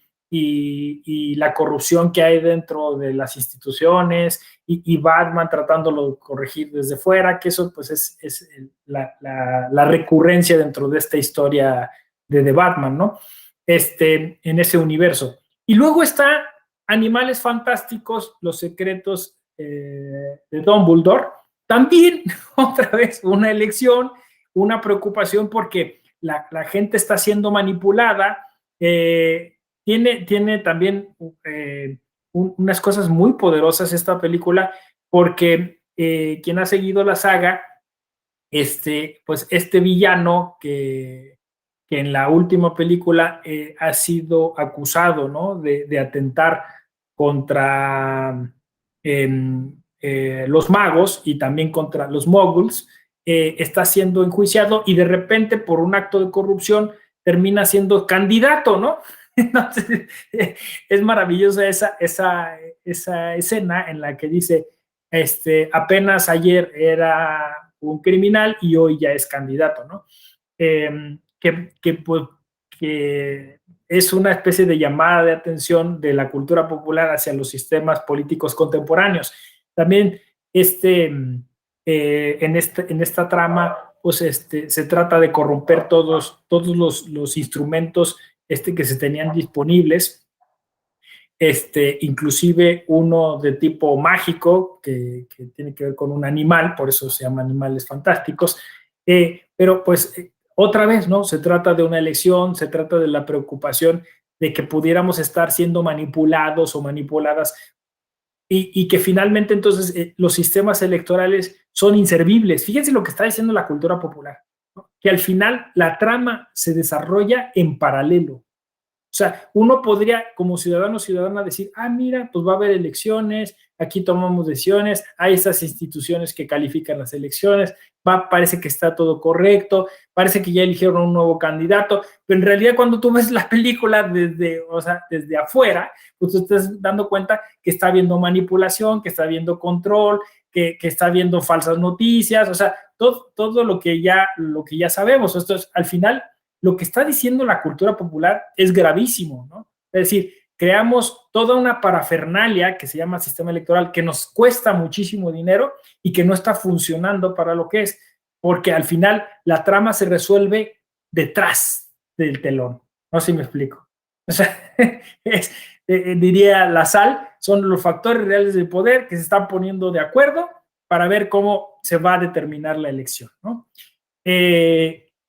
la corrupción que hay dentro de las instituciones y Batman tratándolo de corregir desde fuera, que eso pues es la recurrencia dentro de esta historia de The Batman, ¿no? En ese universo. Y luego está Animales Fantásticos, Los Secretos de Dumbledore. También, otra vez, una elección, una preocupación porque la gente está siendo manipulada. Tiene también unas cosas muy poderosas esta película, porque quien ha seguido la saga, pues este villano que en la última película ha sido acusado, ¿no? de atentar contra los magos y también contra los moguls, está siendo enjuiciado y de repente por un acto de corrupción termina siendo candidato, ¿no? Entonces, es maravillosa esa escena en la que dice, apenas ayer era un criminal y hoy ya es candidato, ¿no? Pues, que es una especie de llamada de atención de la cultura popular hacia los sistemas políticos contemporáneos. También en esta trama, pues se trata de corromper todos los instrumentos que se tenían disponibles, inclusive uno de tipo mágico que tiene que ver con un animal, por eso se llama Animales Fantásticos, pero pues otra vez, ¿no? Se trata de una elección, se trata de la preocupación de que pudiéramos estar siendo manipulados o manipuladas y que finalmente entonces los sistemas electorales son inservibles. Fíjense lo que está diciendo la cultura popular, ¿no? Que al final la trama se desarrolla en paralelo. O sea, uno podría como ciudadano o ciudadana decir, mira, pues va a haber elecciones, aquí tomamos decisiones, hay estas instituciones que califican las elecciones, parece que está todo correcto, parece que ya eligieron un nuevo candidato, pero en realidad cuando tú ves la película desde afuera, pues tú te estás dando cuenta que está habiendo manipulación, que está habiendo control, que está habiendo falsas noticias, o sea, todo lo que ya sabemos. Esto es, al final, lo que está diciendo la cultura popular es gravísimo, ¿no? Es decir, creamos toda una parafernalia que se llama sistema electoral que nos cuesta muchísimo dinero y que no está funcionando para lo que es, porque al final la trama se resuelve detrás del telón. No sé si me explico. O sea, diría Lassalle, son los factores reales del poder que se están poniendo de acuerdo para ver cómo se va a determinar la elección, ¿no?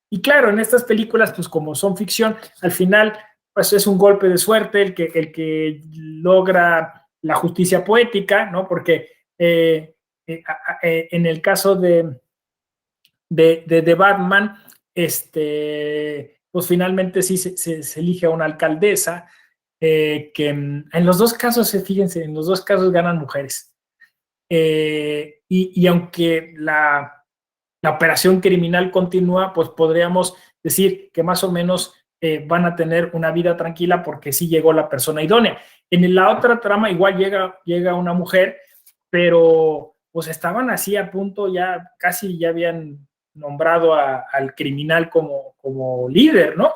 Y claro, en estas películas, pues como son ficción, al final pues es un golpe de suerte el que logra la justicia poética, ¿no? Porque en el caso de Batman, pues finalmente sí se elige a una alcaldesa, que en los dos casos, fíjense, en los dos casos ganan mujeres. Y aunque la operación criminal continúa, pues podríamos decir que más o menos van a tener una vida tranquila porque sí llegó la persona idónea. En la otra trama igual llega una mujer, pero pues estaban así a punto, casi ya habían nombrado al criminal como líder, ¿no?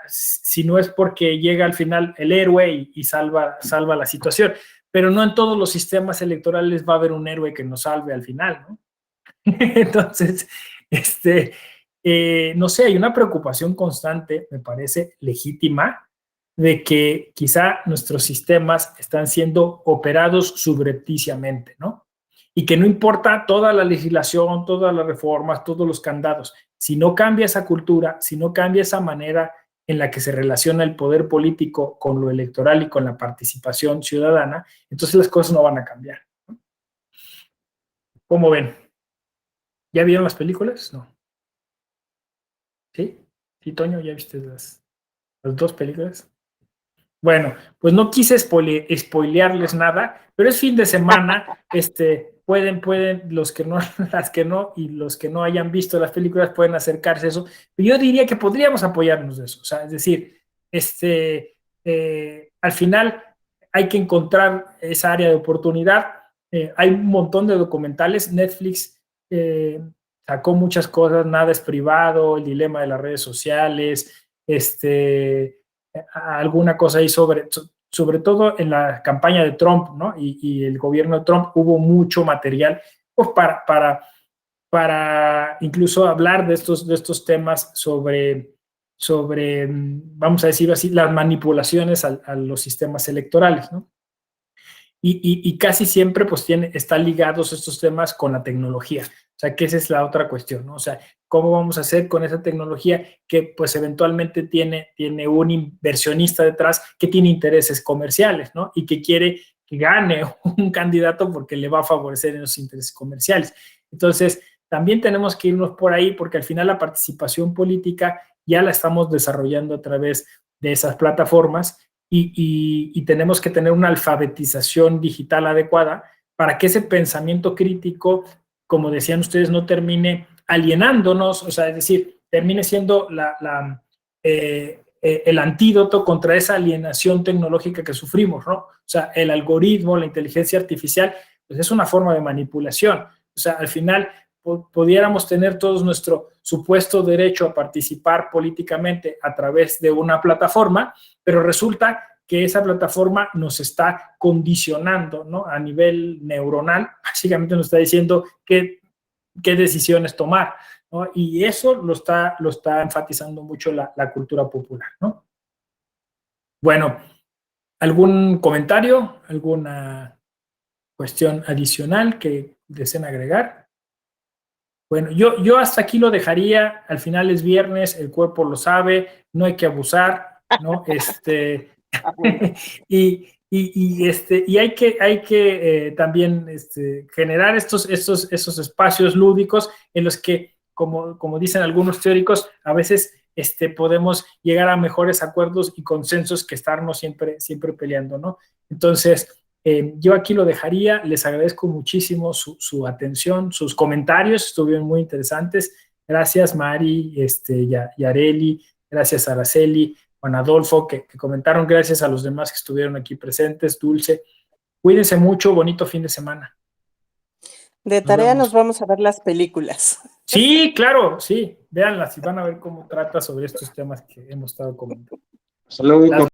Si no es porque llega al final el héroe y salva la situación, pero no en todos los sistemas electorales va a haber un héroe que nos salve al final, ¿no? Entonces, no sé, hay una preocupación constante, me parece legítima, de que quizá nuestros sistemas están siendo operados subrepticiamente, ¿no? Y que no importa toda la legislación, todas las reformas, todos los candados, si no cambia esa cultura, si no cambia esa manera en la que se relaciona el poder político con lo electoral y con la participación ciudadana, entonces las cosas no van a cambiar, ¿no? ¿Cómo ven? ¿Ya vieron las películas? No. ¿Sí? ¿Sí, Toño? ¿Ya viste las dos películas? Bueno, pues no quise spoilearles nada, pero es fin de semana, pueden, las que no, y los que no hayan visto las películas pueden acercarse a eso. Pero yo diría que podríamos apoyarnos de eso, o sea, es decir, al final hay que encontrar esa área de oportunidad. Hay un montón de documentales. Netflix sacó muchas cosas, Nada es privado, El dilema de las redes sociales, alguna cosa ahí sobre todo en la campaña de Trump, ¿no? Y el gobierno de Trump hubo mucho material pues, para para incluso hablar de estos temas sobre, vamos a decirlo así, las manipulaciones a los sistemas electorales, ¿no? Y casi siempre pues están ligados estos temas con la tecnología. O sea, que esa es la otra cuestión, ¿no? O sea, ¿cómo vamos a hacer con esa tecnología que pues eventualmente tiene un inversionista detrás que tiene intereses comerciales, ¿no? Y que quiere que gane un candidato porque le va a favorecer en los intereses comerciales. Entonces, también tenemos que irnos por ahí porque al final la participación política ya la estamos desarrollando a través de esas plataformas y tenemos que tener una alfabetización digital adecuada para que ese pensamiento crítico, como decían ustedes, no termine alienándonos, o sea, es decir, termine siendo el antídoto contra esa alienación tecnológica que sufrimos, ¿no? O sea, el algoritmo, la inteligencia artificial, pues es una forma de manipulación. O sea, al final pudiéramos tener todos nuestro supuesto derecho a participar políticamente a través de una plataforma, pero resulta que esa plataforma nos está condicionando, ¿no? A nivel neuronal, básicamente nos está diciendo qué decisiones tomar, ¿no? Y eso lo está enfatizando mucho la cultura popular, ¿no? Bueno, ¿algún comentario? ¿Alguna cuestión adicional que deseen agregar? Bueno, yo hasta aquí lo dejaría. Al final es viernes, el cuerpo lo sabe, no hay que abusar, ¿no? Y hay que también generar esos espacios lúdicos en los que, como dicen algunos teóricos, a veces podemos llegar a mejores acuerdos y consensos que estarnos siempre peleando, ¿no? Entonces, yo aquí lo dejaría. Les agradezco muchísimo su atención, sus comentarios estuvieron muy interesantes. Gracias, Mari, Yareli, gracias, Araceli, Juan Adolfo, que comentaron, gracias a los demás que estuvieron aquí presentes, Dulce. Cuídense mucho, bonito fin de semana. De tarea nos vamos a ver las películas. Sí, claro, sí, véanlas y van a ver cómo trata sobre estos temas que hemos estado comentando. Hasta luego.